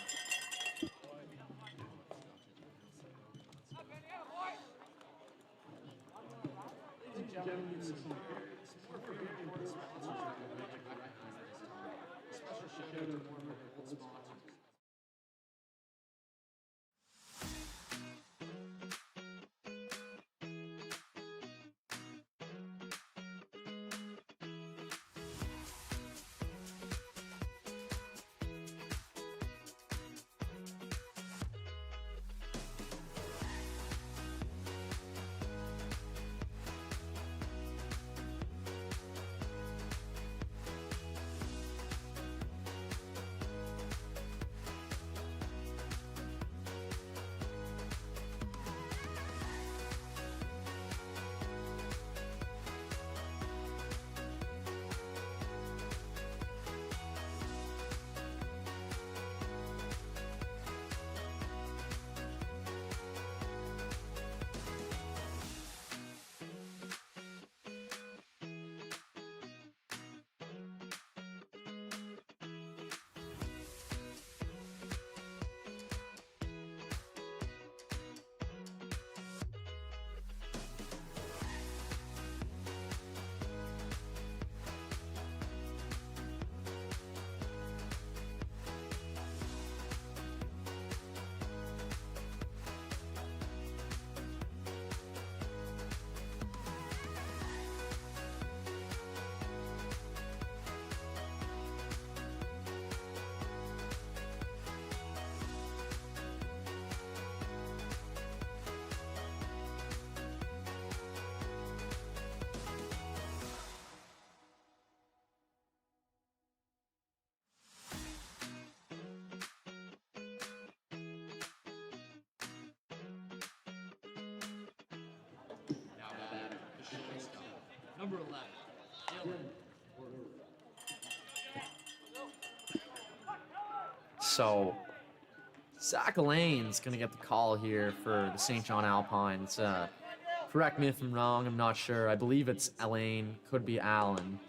Number 11, Dylan. So, Zach Alain's going to get the call here for the St. John Alpines. Correct me if I'm wrong, I'm not sure. I believe it's Alain, could be Allen.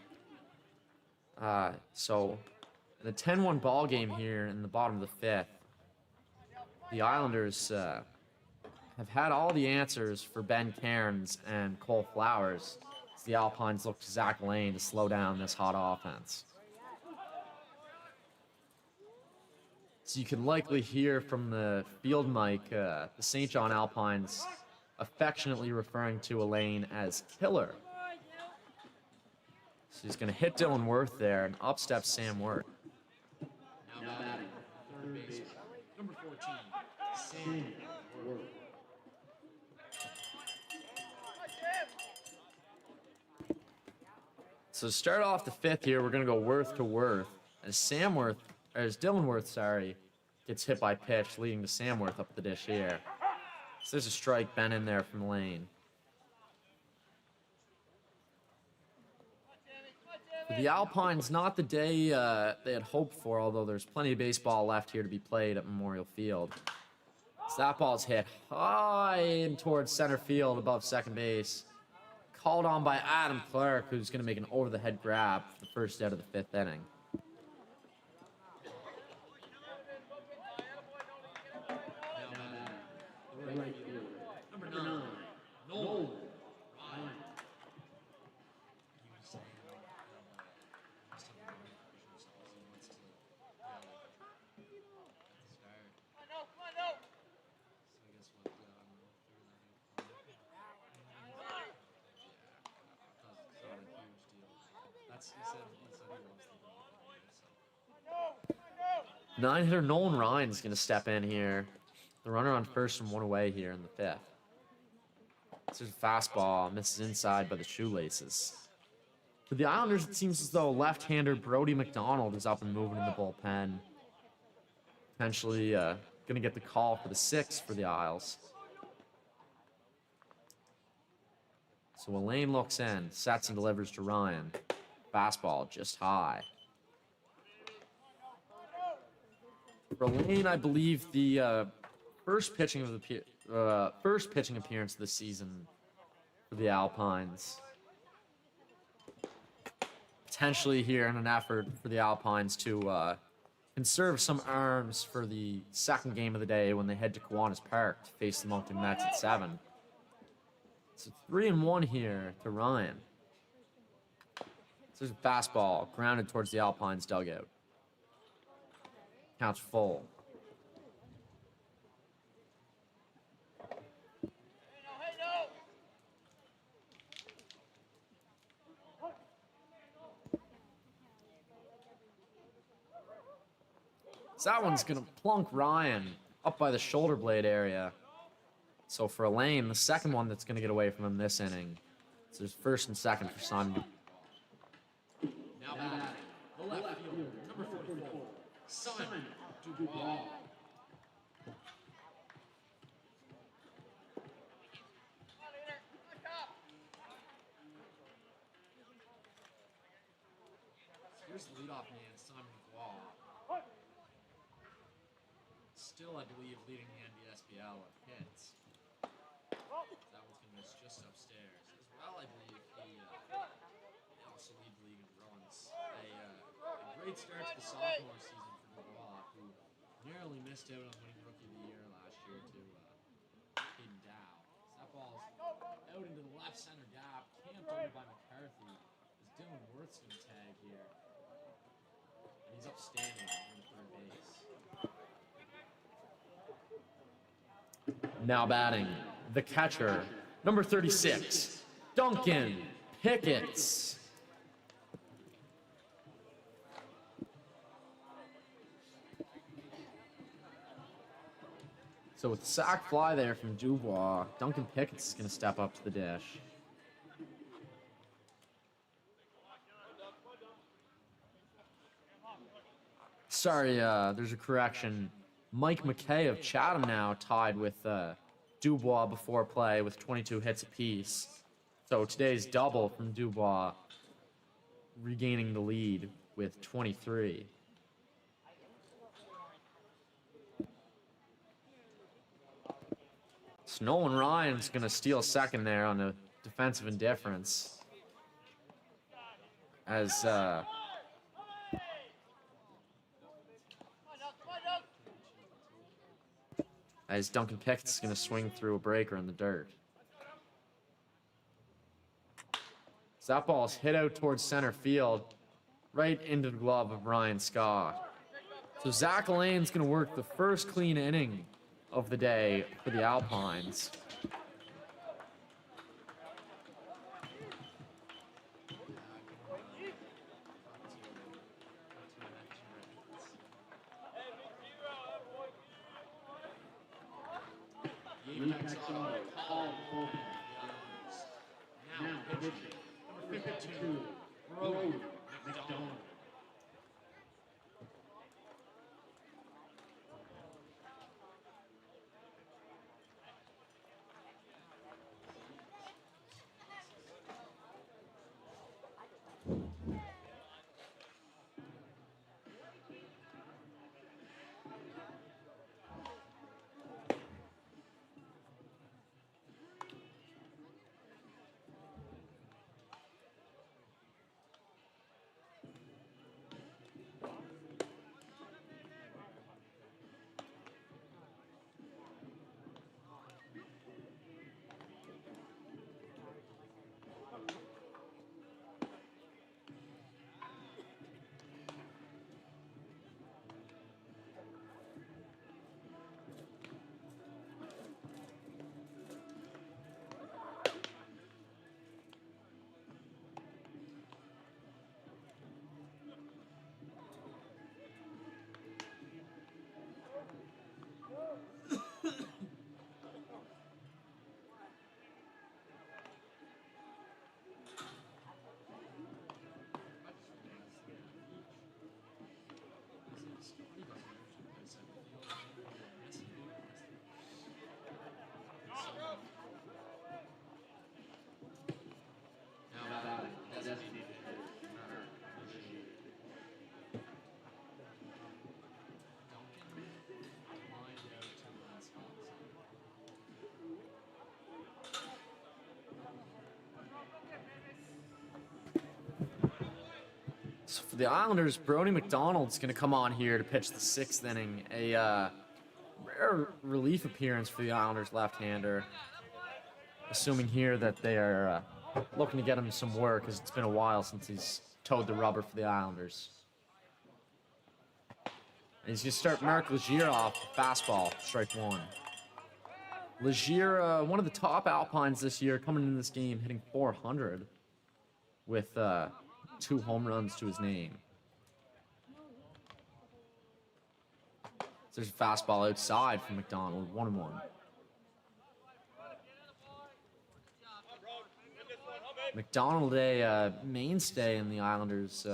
So, in the 10-1 ball game here in the bottom of the fifth, the Islanders have had all the answers for Ben Cairns and Cole Flowers as the Alpines look to Zach Alain to slow down this hot offense. So you can likely hear from the field mic the St. John Alpines affectionately referring to Alain as Killer. So he's going to hit Dylan Worth there, and up steps Sam Worth. Now batting, third baseman, number 14, Sam Worth. So to start off the fifth here, we're going to go Worth to Worth as Dylan Worth, gets hit by pitch, leading to Sam Worth up the dish here. So there's a strike bent in there from Lane. For the Alpines, not the day they had hoped for, although there's plenty of baseball left here to be played at Memorial Field. So that ball's hit high in towards center field above second base. Called on by Adam Clark, who's going to make an over-the-head grab for the first out of the fifth inning. Number 9, Nolan. Nine-hitter Nolan Ryan is going to step in here. The runner on first and one away here in the fifth. This is a fastball, misses inside by the shoelaces. For the Islanders, it seems as though left-hander Brody McDonald is up and moving in the bullpen. Potentially going to get the call for the sixth for the Isles. So Alain looks in, sets and delivers to Ryan. Fastball just high. For Alain, I believe the first pitching appearance of the season for the Alpines. Potentially here in an effort for the Alpines to conserve some arms for the second game of the day when they head to Kiwanis Park to face the Moncton Mets at 7. It's a 3-1 here to Ryan. So there's a fastball grounded towards the Alpines dugout. Counts full. So that one's going to plunk Ryan up by the shoulder blade area. So for Alain, the second one that's going to get away from him this inning. So there's first and second for Simon. Now batting, the left fielder, number 44, Simon Dubois. Here's the leadoff man, Simon Dubois. Still, I believe, leading the NBSBL at hits. That one's going to miss just upstairs. As well, I believe he also leads the league in runs. A great start to the sophomore season for Dubois, who narrowly missed out on winning Rookie of the Year last year to Hayden Dow. So that ball's out into the left center gap, camped over by McCarthy. As Dylan Worth's going to tag here. And he's upstanding on the third base. Now batting, the catcher, number 36, Duncan Pickett. So with the sac fly there from Dubois, Duncan Pickett is going to step up to the dish. Sorry, there's a correction. Mike McKay of Chatham now tied with Dubois before play with 22 hits apiece. So today's double from Dubois, regaining the lead with 23. So Nolan Ryan's going to steal second there on a defensive indifference. As Duncan Pickett's going to swing through a breaker in the dirt. So that ball's hit out towards center field, right into the glove of Ryan Scott. So Zach Lane's going to work the first clean inning of the day for the Alpines. So for the Islanders, Brody McDonald's going to come on here to pitch the 6th inning. A rare relief appearance for the Islanders left-hander. Assuming here that they are looking to get him some work, as it's been a while since he's towed the rubber for the Islanders. And he's going to start Mark Legier off with fastball, strike 1. Legier, one of the top Alpines this year, coming into this game, hitting .400 with 2 home runs to his name. So there's a fastball outside from McDonald, 1-1. McDonald, a mainstay in the Islanders'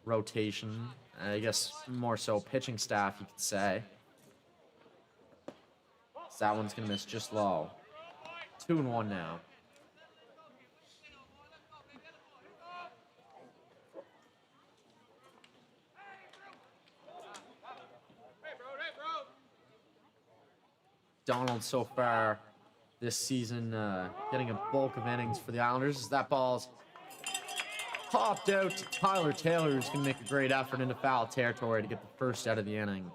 rotation. I guess more so pitching staff, you could say. So that one's going to miss just low. 2-1 now. Donald so far this season getting a bulk of innings for the Islanders. That ball's popped out to Tyler Taylor, who's going to make a great effort into foul territory to get the first out of the inning.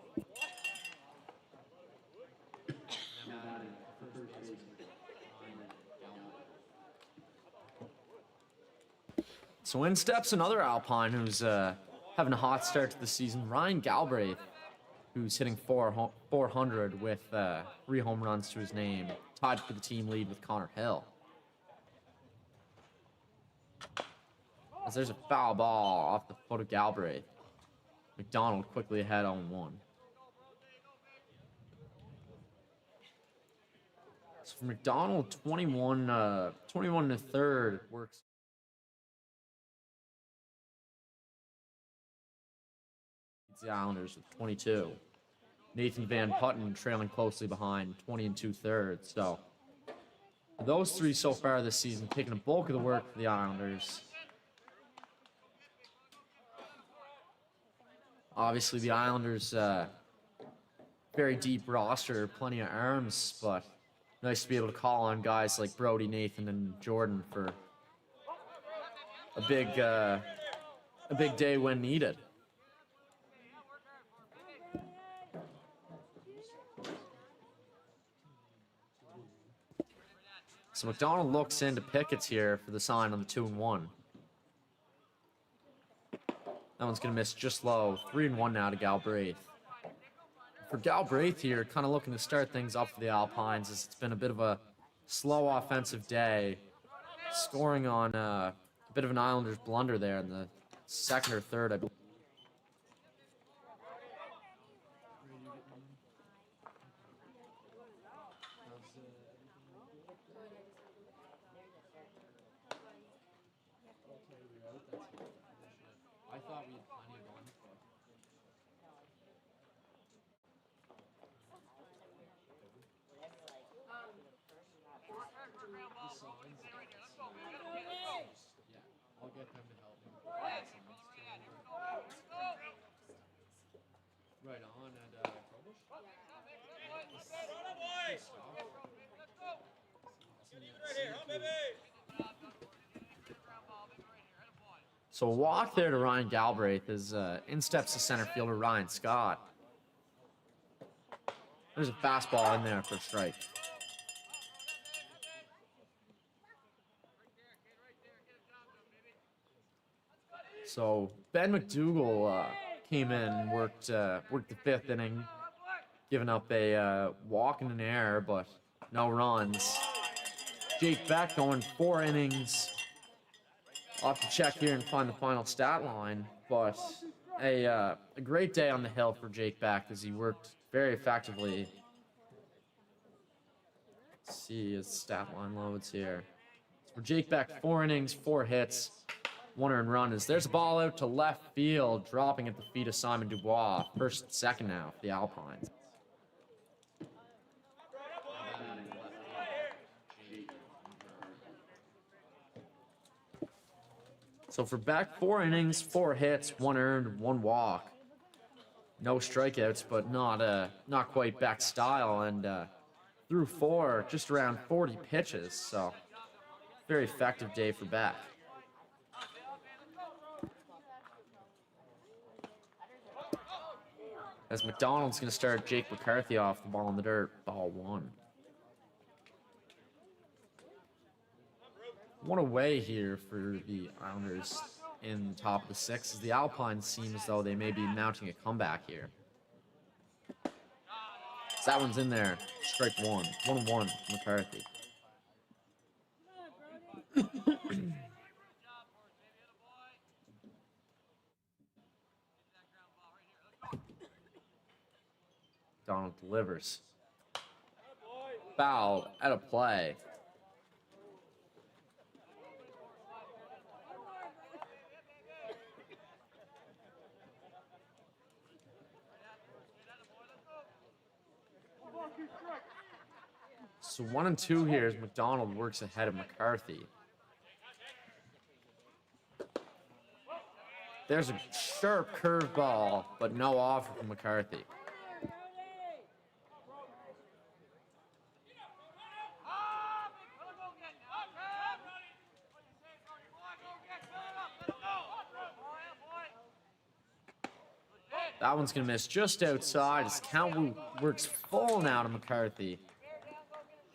So in steps another Alpine who's having a hot start to the season, Ryan Galbraith, who's hitting 400 with 3 home runs to his name, tied for the team lead with Connor Hill. As there's a foul ball off the foot of Galbraith. McDonald quickly ahead on 1. So for McDonald, 21 to third works. The Islanders with 22. Nathan Van Putten trailing closely behind, 20 2/3. So Those three so far this season, taking a bulk of the work for the Islanders. Obviously, the Islanders, very deep roster, plenty of arms, but nice to be able to call on guys like Brody, Nathan, and Jordan for a big day when needed. So McDonald looks into Pickett's here for the sign on the 2-1. That one's going to miss just low. 3-1 now to Galbraith. For Galbraith here, kind of looking to start things up for the Alpines, as it's been a bit of a slow offensive day. Scoring on a bit of an Islanders blunder there in the second or third, I believe. I thought we had plenty of ones, but yeah, I'll get them to help me with the signs too. Right on, and Kobush? So a walk there to Ryan Galbraith as in steps the center fielder Ryan Scott. There's a fastball in there for a strike. So Ben McDougall came in and worked the fifth inning, giving up a walk and an error, but no runs. Jake Beck going 4 innings. I'll have to check here and find the final stat line, but a great day on the hill for Jake Beck as he worked very effectively. Let's see his stat line loads here. So for Jake Beck, 4 innings, 4 hits, 1 earned run. There's a ball out to left field, dropping at the feet of Simon Dubois. First and second now for the Alpines. So for Beck, 4 innings, 4 hits, 1 earned, 1 walk. No strikeouts, but not quite Beck's style, and threw 4, just around 40 pitches. So very effective day for Beck. As McDonald's going to start Jake McCarthy off the ball in the dirt, ball 1. 1 away here for the Islanders in the top of the 6th, as the Alpines seem as though they may be mounting a comeback here. So that one's in there. Strike 1. 1-1 McCarthy. Donald delivers. Foul out of play. So 1 and 2 here as McDonald works ahead of McCarthy. There's a sharp curveball, but no offer from McCarthy. That one's going to miss just outside as count works full now to McCarthy.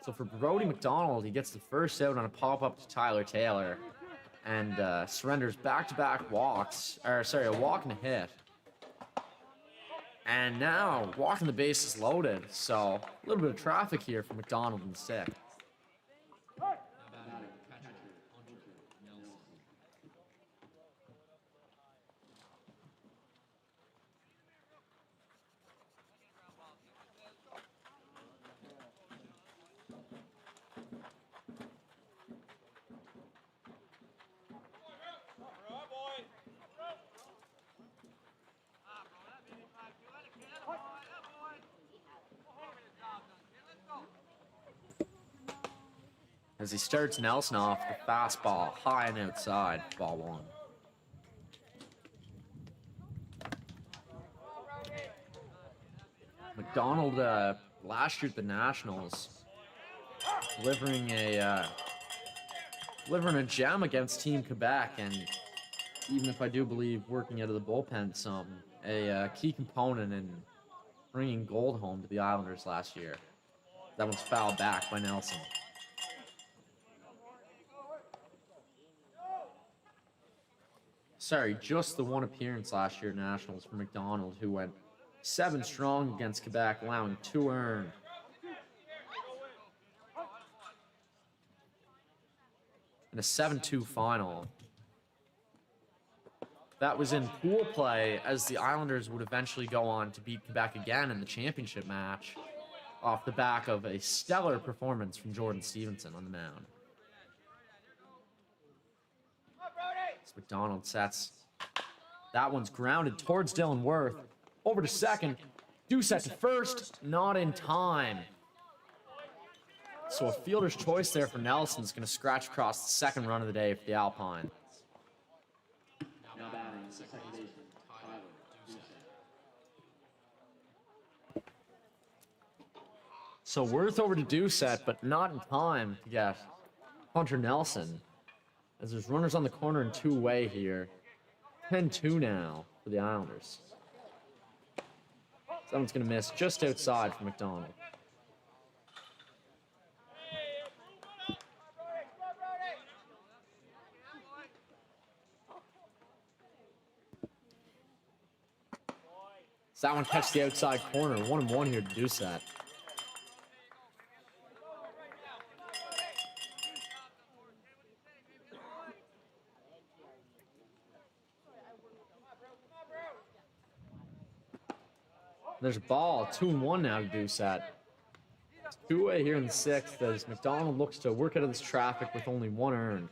So for Brody McDonald, he gets the first out on a pop-up to Tyler Taylor and surrenders back-to-back walks, or sorry, a walk and a hit. And now, walking the bases loaded, so a little bit of traffic here for McDonald in the 6th. as he starts Nelson off the fastball high and outside, ball one. McDonald last year at the Nationals delivering a gem against Team Quebec, and even if I do believe working out of the bullpen some, a key component in bringing gold home to the Islanders last year. That one's fouled back by Nelson. Sorry, just the one appearance last year at Nationals for McDonald, who went 7 strong against Quebec, allowing 2 earned. In a 7-2 final. That was in pool play, as the Islanders would eventually go on to beat Quebec again in the championship match, off the back of a stellar performance from Jordan Stevenson on the mound. As McDonald sets. That one's grounded towards Dylan Worth. Over to second. Doucette to first. Not in time. So a fielder's choice there for Nelson is going to scratch across the second run of the day for the Alpine. Now batting second baseman, Tyler Doucette. So Worth over to Doucette, but not in time to get Hunter Nelson, as there's runners on the corner and 2-way here. 10-2 now for the Islanders. Someone's going to miss just outside for McDonald. So that one catches the outside corner. 1-1 here to Doucette. There's a ball. 2-1 now to Doucette. 2-way here in the 6th as McDonald looks to work out of this traffic with only 1 earned.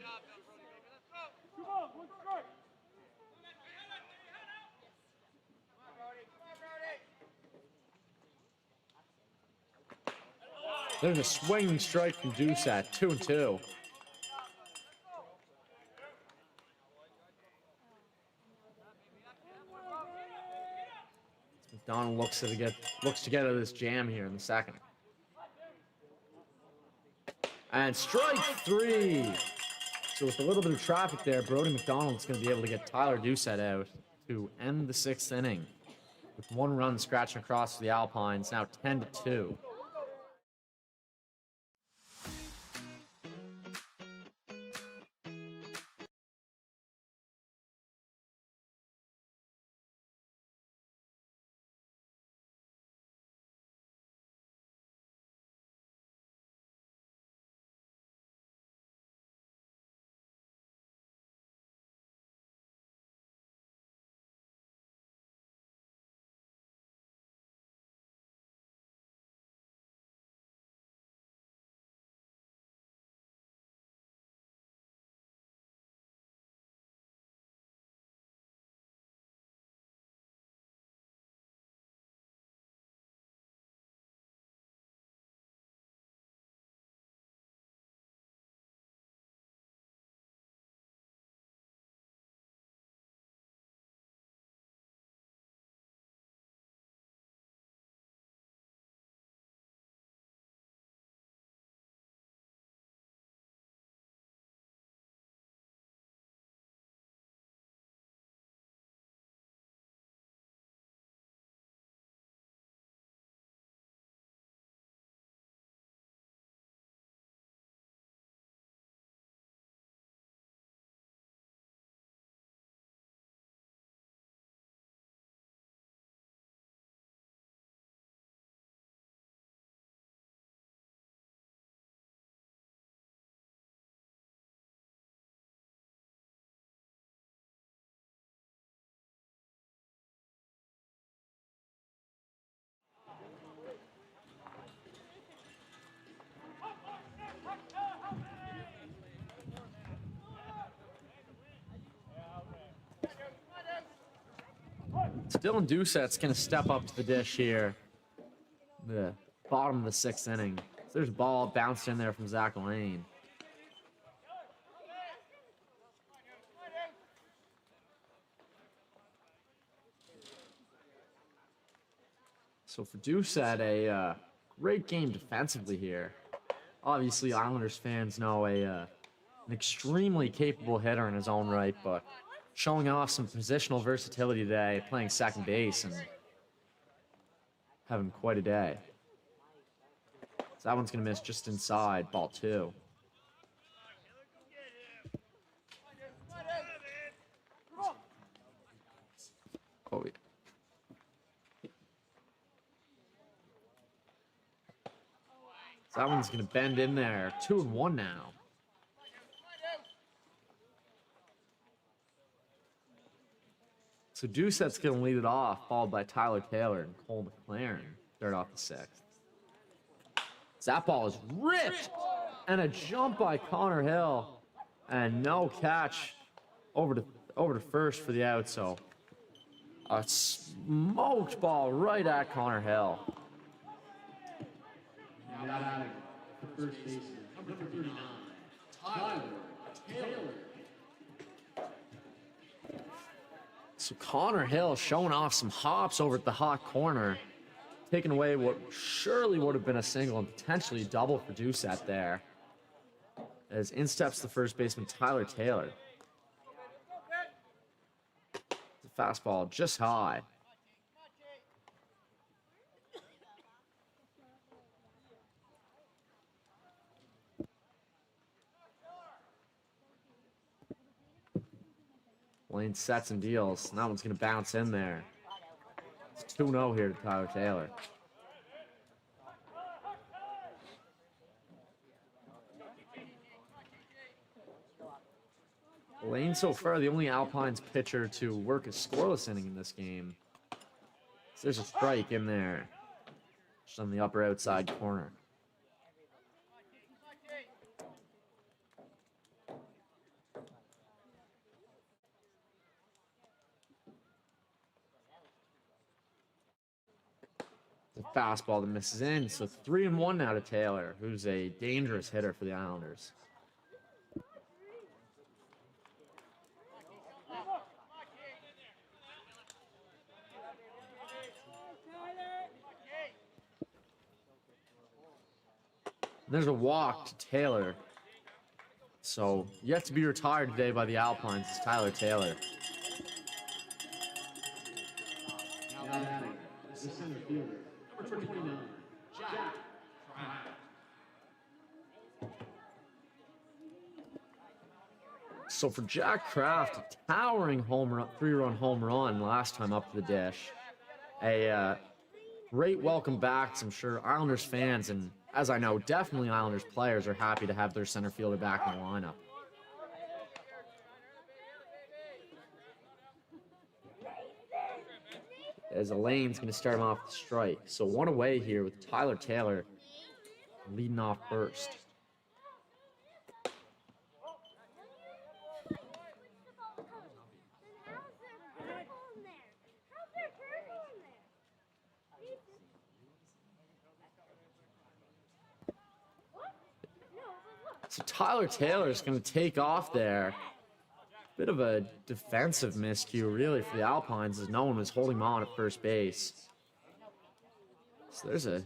There's a swinging strike from Doucette. 2-2. McDonald looks to get out of this jam here in the second. And strike 3. So with a little bit of traffic there, Brody McDonald's going to be able to get Tyler Doucette out to end the 6th inning. With 1 run scratching across for the Alpines, now 10-2. Dylan Doucette's going to step up to the dish here. The bottom of the 6th inning. So there's a ball bounced in there from Zach Lane. So for Doucette, a great game defensively here. Obviously, Islanders fans know an extremely capable hitter in his own right, but showing off some positional versatility today, playing second base and having quite a day. So that one's going to miss just inside, ball 2. Oh, yeah. So that one's going to bend in there. 2-1 now. So Doucette's going to lead it off, followed by Tyler Taylor and Cole McLaren. Start off the 6th. So that ball is ripped! And a jump by Connor Hill. And no catch over to first for the out, so a smoked ball right at Connor Hill. Now batting for first baseman, number 39, Tyler Taylor. So Connor Hill showing off some hops over at the hot corner, taking away what surely would have been a single and potentially a double for Doucette there. As in steps the first baseman Tyler Taylor. The fastball just high. Lane sets and deals, and that one's going to bounce in there. It's 2-0 here to Tyler Taylor. Lane so far the only Alpines pitcher to work a scoreless inning in this game. So there's a strike in there, just on the upper outside corner. The fastball that misses in, so 3-1 now to Taylor, who's a dangerous hitter for the Islanders. There's a walk to Taylor. So, yet to be retired today by the Alpines is Tyler Taylor. Now batting the center fielder, number 29, Jack Kraft. So for Jack Kraft, a towering home run, 3-run home run last time up to the dish. A great welcome back to, I'm sure, Islanders fans, and as I know, definitely Islanders players are happy to have their center fielder back in the lineup. As Elaine's going to start him off with a strike. So one away here with Tyler Taylor leading off first. So Tyler Taylor is going to take off there. Bit of a defensive miscue, really, for the Alpines, as no one was holding him on at first base. So there's a...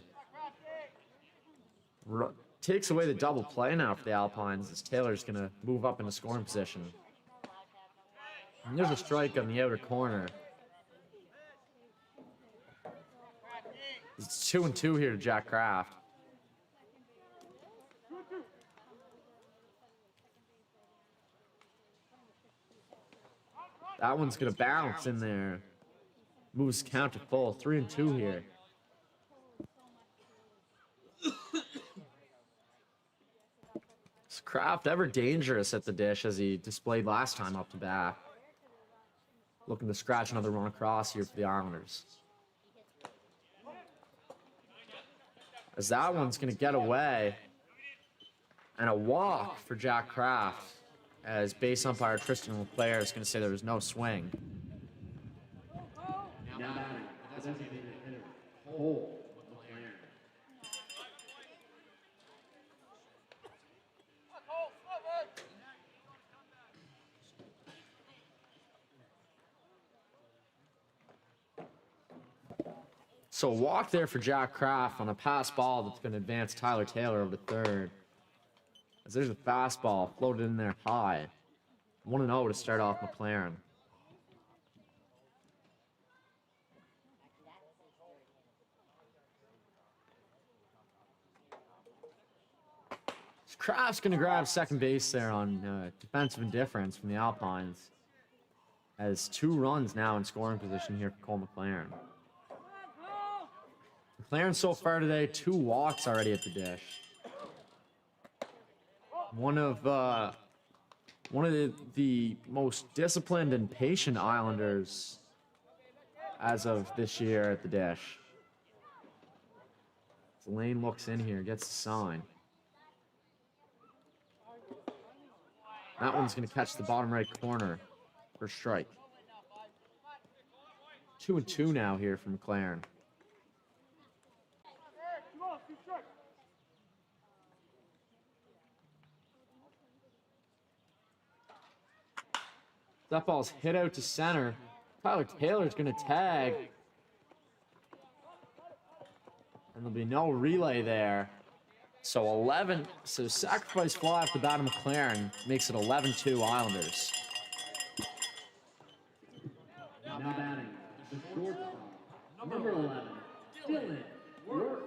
takes away the double play now for the Alpines, as Taylor's going to move up into scoring position. And there's a strike on the outer corner. It's 2-2 here to Jack Kraft. That one's going to bounce in there. Moves count to full. 3-2 here. Is Kraft ever dangerous at the dish as he displayed last time up to bat? Looking to scratch another run across here for the Islanders. As that one's going to get away. And a walk for Jack Kraft. As base umpire Tristan LeClaire is going to say there was no swing. Now batting the designated hitter, Cole McLaren. So a walk there for Jack Kraft on a pass ball that's going to advance Tyler Taylor over to third. As there's a fastball floated in there high. 1-0 to start off McLaren. Kraft's going to grab second base there on defensive indifference from the Alpines. Has 2 runs now in scoring position here for Cole McLaren. McLaren so far today, 2 walks already at the dish. One of the most disciplined and patient Islanders as of this year at the dish. As Lane looks in here, gets the sign. That one's going to catch the bottom right corner for a strike. 2-2 now here for McLaren. That ball's hit out to center. Tyler Taylor's going to tag. And there'll be no relay there. So sacrifice fly off the bat of McLaren makes it 11-2 Islanders. Now batting, the shortstop, number 11, Dylan Worth.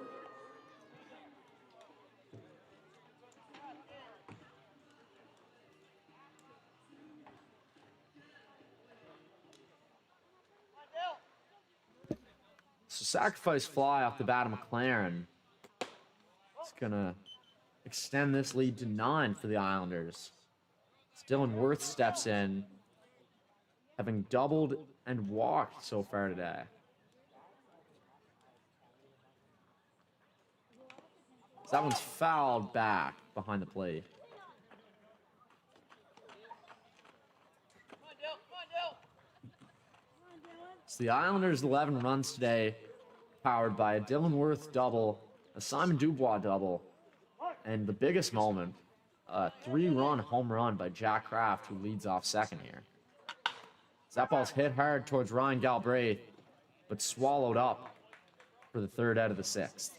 So sacrifice fly off the bat of McLaren. It's gonna extend this lead to 9 for the Islanders. Dylan Worth steps in, having doubled and walked so far today. So that one's fouled back behind the plate. So the Islanders' 11 runs today, powered by a Dylan Worth double, a Simon Dubois double, and the biggest moment, a 3-run home run by Jack Kraft, who leads off second here. So that ball's hit hard towards Ryan Galbraith, but swallowed up for the 3rd out of the 6th.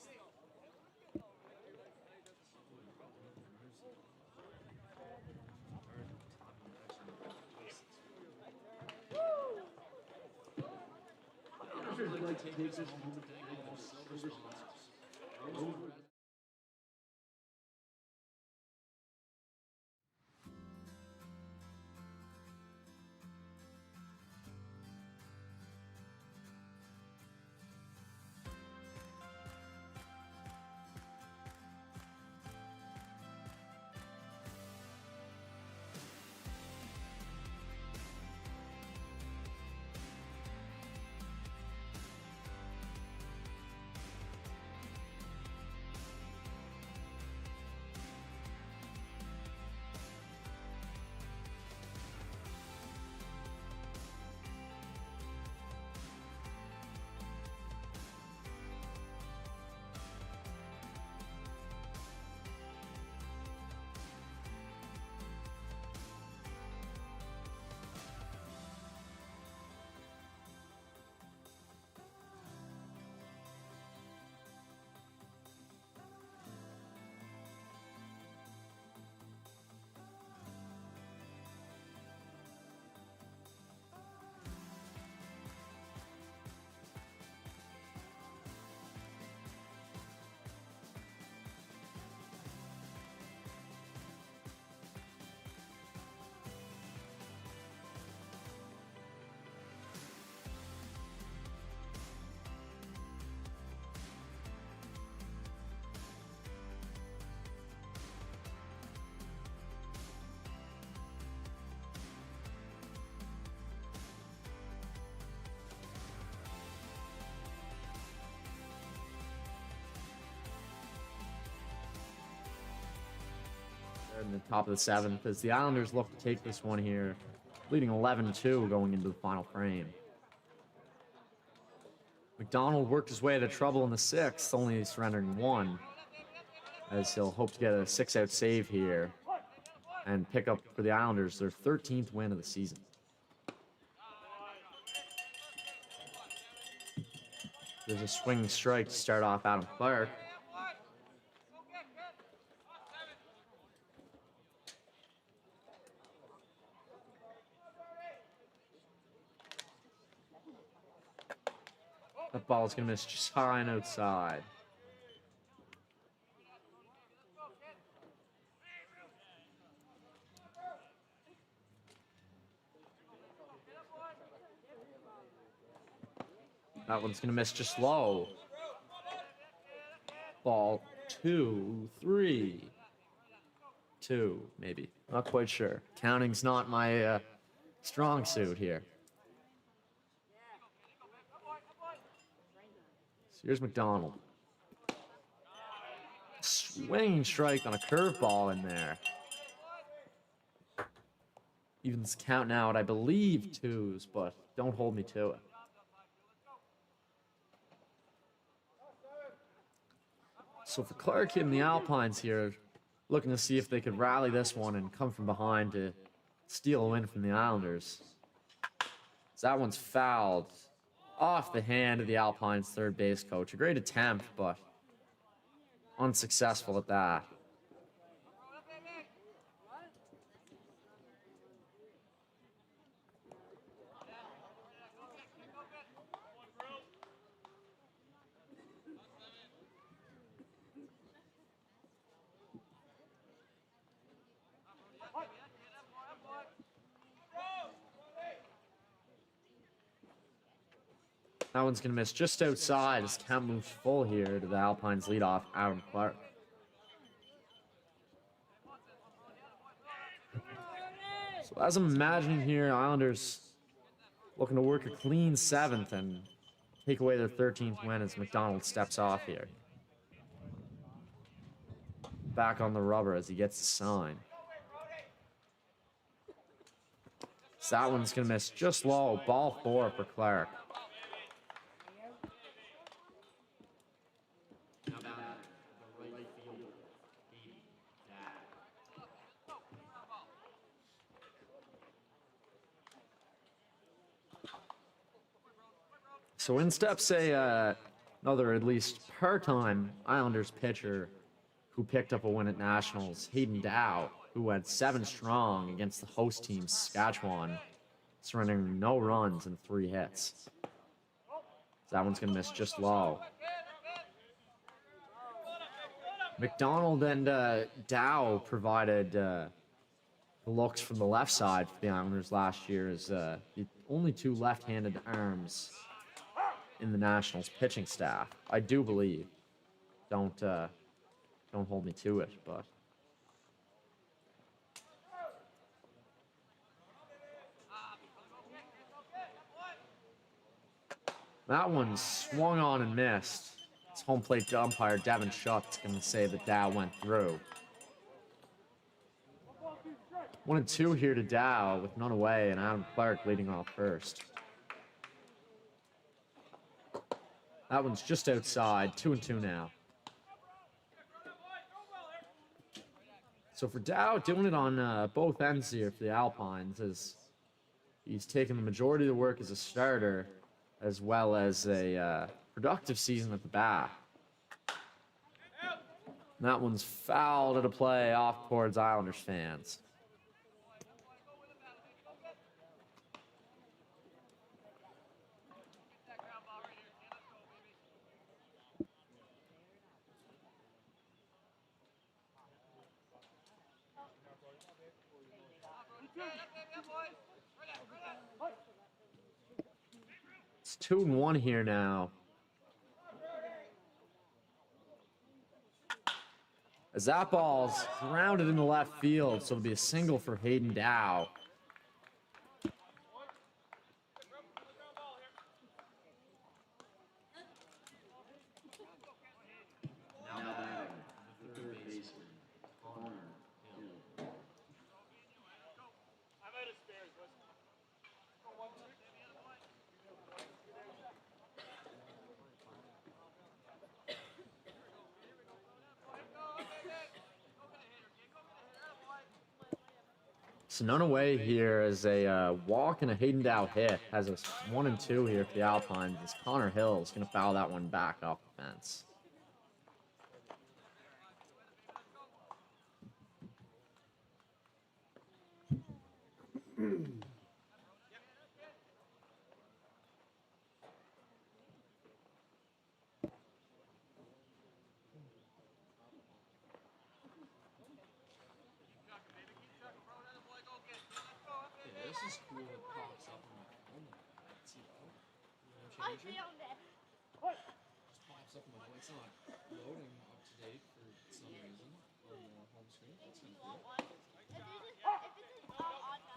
I'd like to take this moment to thank all those silver sponsors. In the top of the 7th, as the Islanders look to take this one here, leading 11-2 going into the final frame. McDonald worked his way out of trouble in the 6th, only surrendering 1, as he'll hope to get a 6-out save here and pick up for the Islanders their 13th win of the season. There's a swinging strike to start off Adam Clark. That ball's gonna miss just high and outside. That one's gonna miss just low. Ball 2, 3, 2, maybe. Not quite sure. Counting's not my strong suit here. So here's McDonald. Swinging strike on a curveball in there. Evens count now at, I believe, 2s, but don't hold me to it. So for Clark and the Alpines here, looking to see if they could rally this one and come from behind to steal a win from the Islanders. So that one's fouled off the hand of the Alpines' third base coach. A great attempt, but unsuccessful at that. That one's going to miss just outside as count moves full here to the Alpines leadoff, Adam Clark. So as I'm imagining here, Islanders looking to work a clean 7th and take away their 13th win as McDonald steps off here. Back on the rubber as he gets the sign. So that one's going to miss just low. Ball 4 for Clark. So in steps another at least part-time Islanders pitcher who picked up a win at Nationals, Hayden Dow, who had 7 strong against the host team, Saskatchewan, surrendering no runs and 3 hits. So that one's going to miss just low. McDonald and Dow provided the looks from the left side for the Islanders last year as the only 2 left-handed arms in the Nationals pitching staff, I do believe. Don't hold me to it, but that one swung on and missed. It's home plate umpire Devin Schutt's going to say that Dow went through. 1-2 here to Dow with none away, and Adam Clark leading off first. That one's just outside, 2-2 now. So for Dow, doing it on both ends here for the Alpines, as he's taken the majority of the work as a starter, as well as a productive season at the bat. And that one's fouled at a play off towards Islanders fans. It's 2-1 here now. As that ball's grounded into left field, so it'll be a single for Hayden Dow. So none away here as a walk and a Hayden Dow hit. Has us 1 and 2 here for the Alpines. As Connor Hill is going to foul that one back off the fence. Yeah, this is cool. It pops up on my phone. Let's see, oh, you know, changer. Just pops up on my phone. It's not loading up to date for some reason on the home screen. That's kind of cool.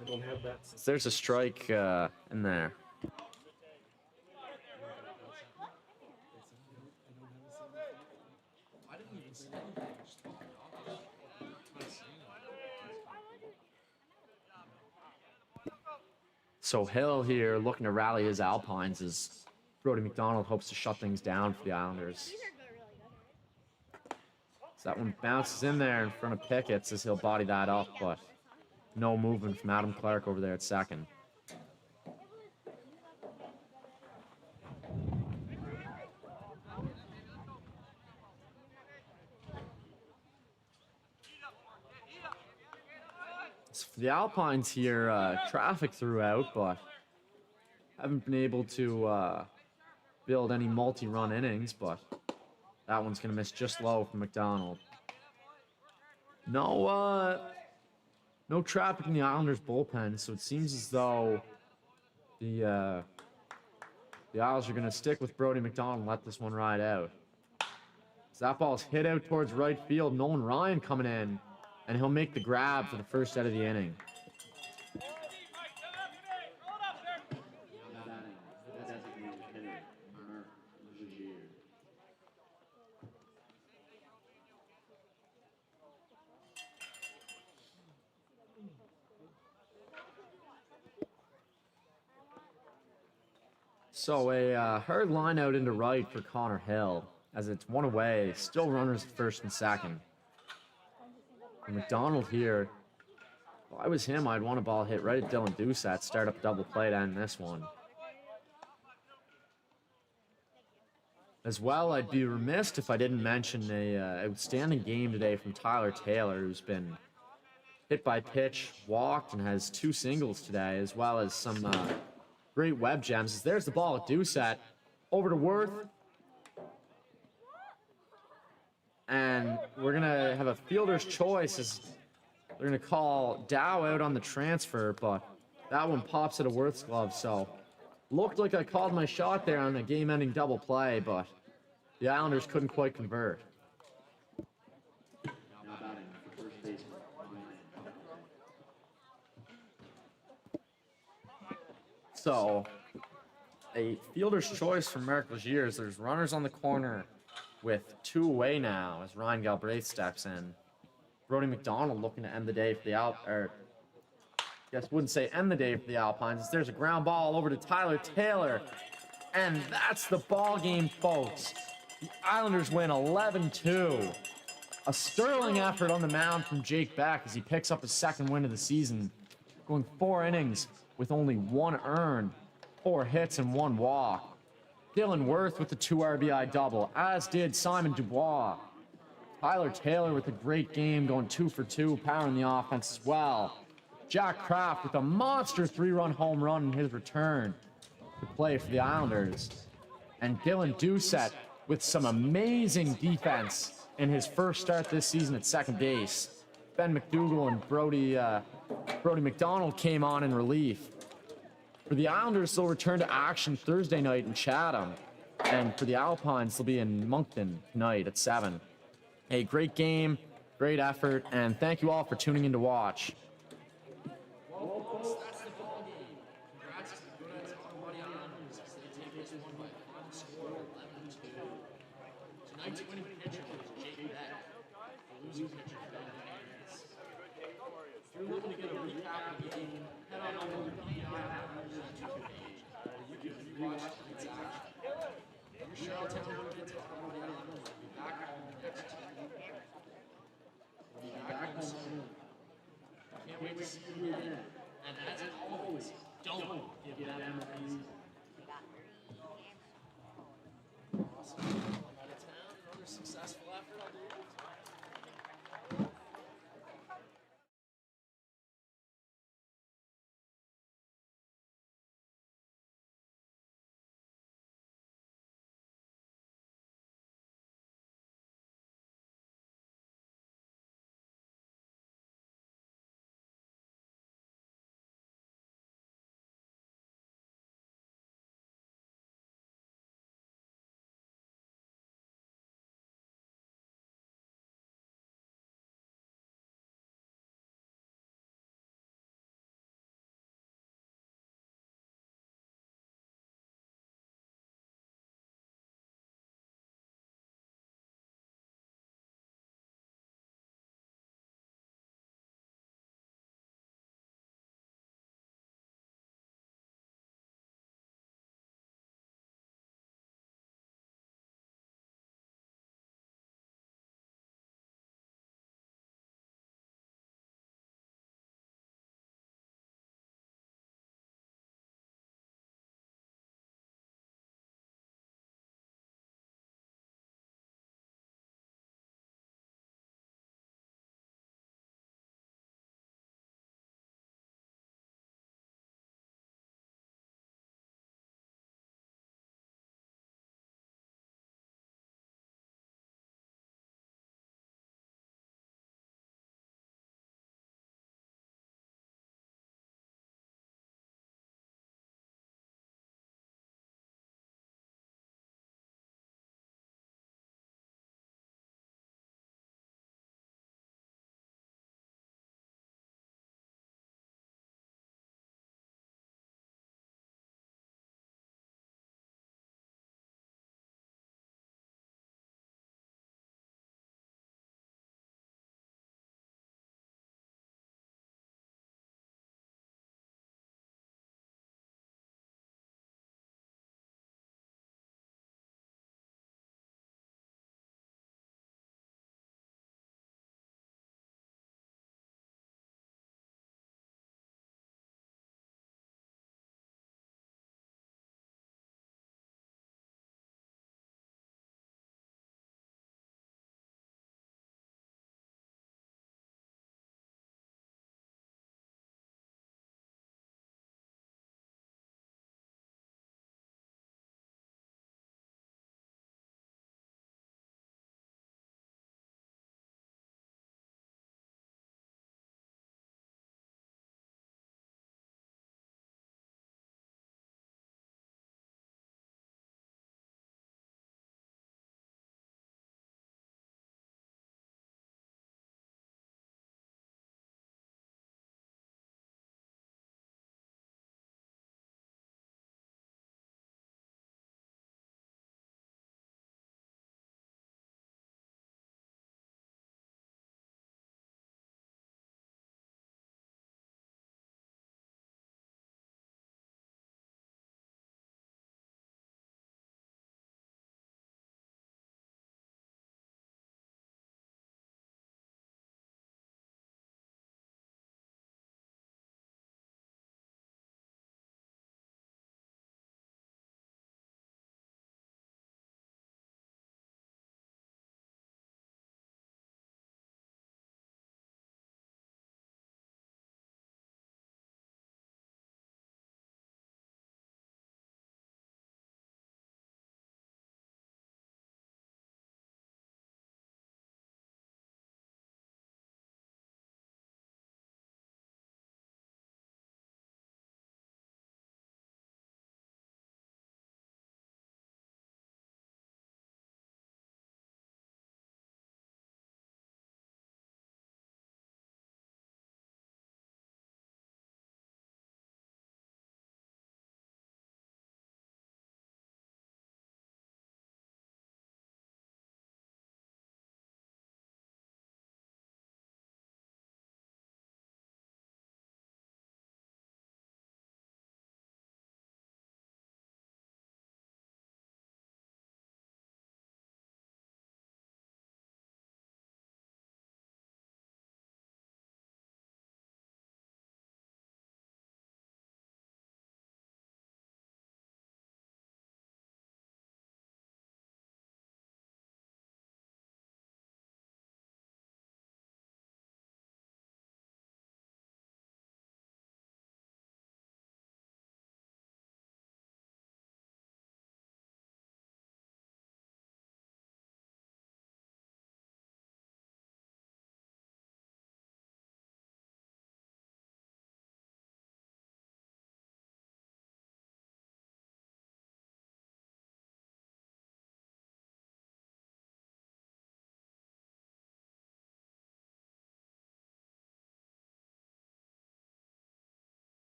I don't have that. So there's a strike in there. I didn't even see anything. I just popped it off. Kind of seeing it. So Hill here looking to rally his Alpines as Brody McDonald hopes to shut things down for the Islanders. So that one bounces in there in front of Pickett as he'll body that up, but no movement from Adam Clark over there at second. So for the Alpines here, traffic throughout, but haven't been able to build any multi-run innings, but that one's going to miss just low from McDonald. No traffic in the Islanders bullpen, so it seems as though the Isles are going to stick with Brody McDonald and let this one ride out. So that ball's hit out towards right field. Nolan Ryan coming in, and he'll make the grab for the first out of the inning. So a hard line out into right for Connor Hill as it's one away. Still runners at first and second. And McDonald here. If I was him, I'd want a ball hit right at Dylan Doucette. Start up a double play to end this one. As well, I'd be remiss if I didn't mention a outstanding game today from Tyler Taylor, who's been hit by pitch, walked, and has 2 singles today, as well as some great web gems. There's the ball at Doucette. Over to Worth. And we're going to have a fielder's choice as they're going to call Dow out on the transfer, but that one pops out of Worth's glove. So looked like I called my shot there on a game-ending double play, but the Islanders couldn't quite convert. So, a fielder's choice for Merrick Legiers. There's runners on the corner with 2 away now as Ryan Galbraith steps in. Brody McDonald looking to end the day for the wouldn't say end the day for the Alpines. There's a ground ball over to Tyler Taylor. And that's the ball game, folks. The Islanders win 11-2. A sterling effort on the mound from Jake Beck as he picks up his 2nd win of the season, going 4 innings with only 1 earned, 4 hits and 1 walk. Dylan Worth with the 2 RBI double, as did Simon Dubois. Tyler Taylor with a great game, going 2 for 2, powering the offense as well. Jack Kraft with a monster 3-run home run in his return to play for the Islanders. And Dylan Doucette with some amazing defense in his first start this season at second base. Ben McDougall and Brody McDonald came on in relief. For the Islanders, they'll return to action Thursday night in Chatham. And for the Alpines, they'll be in Moncton tonight at 7. A great game, great effort, and thank you all for tuning in to watch. Well, folks, that's the ball game. Congrats to the Gaudet Mighty Islanders as they take this one by a final score of 11-2. Tonight's winning pitcher was Jake Beck. The losing pitcher, Ben Harris. If you're looking to get a recap of the game, head on over to the Islanders YouTube page, where you can rewatch tonight's action. Your Charlottetown Gaudet Mighty Islanders will be back in the next 2 weeks. We'll be back in the summer. can't wait to see you again. And as always, don't give that MLB's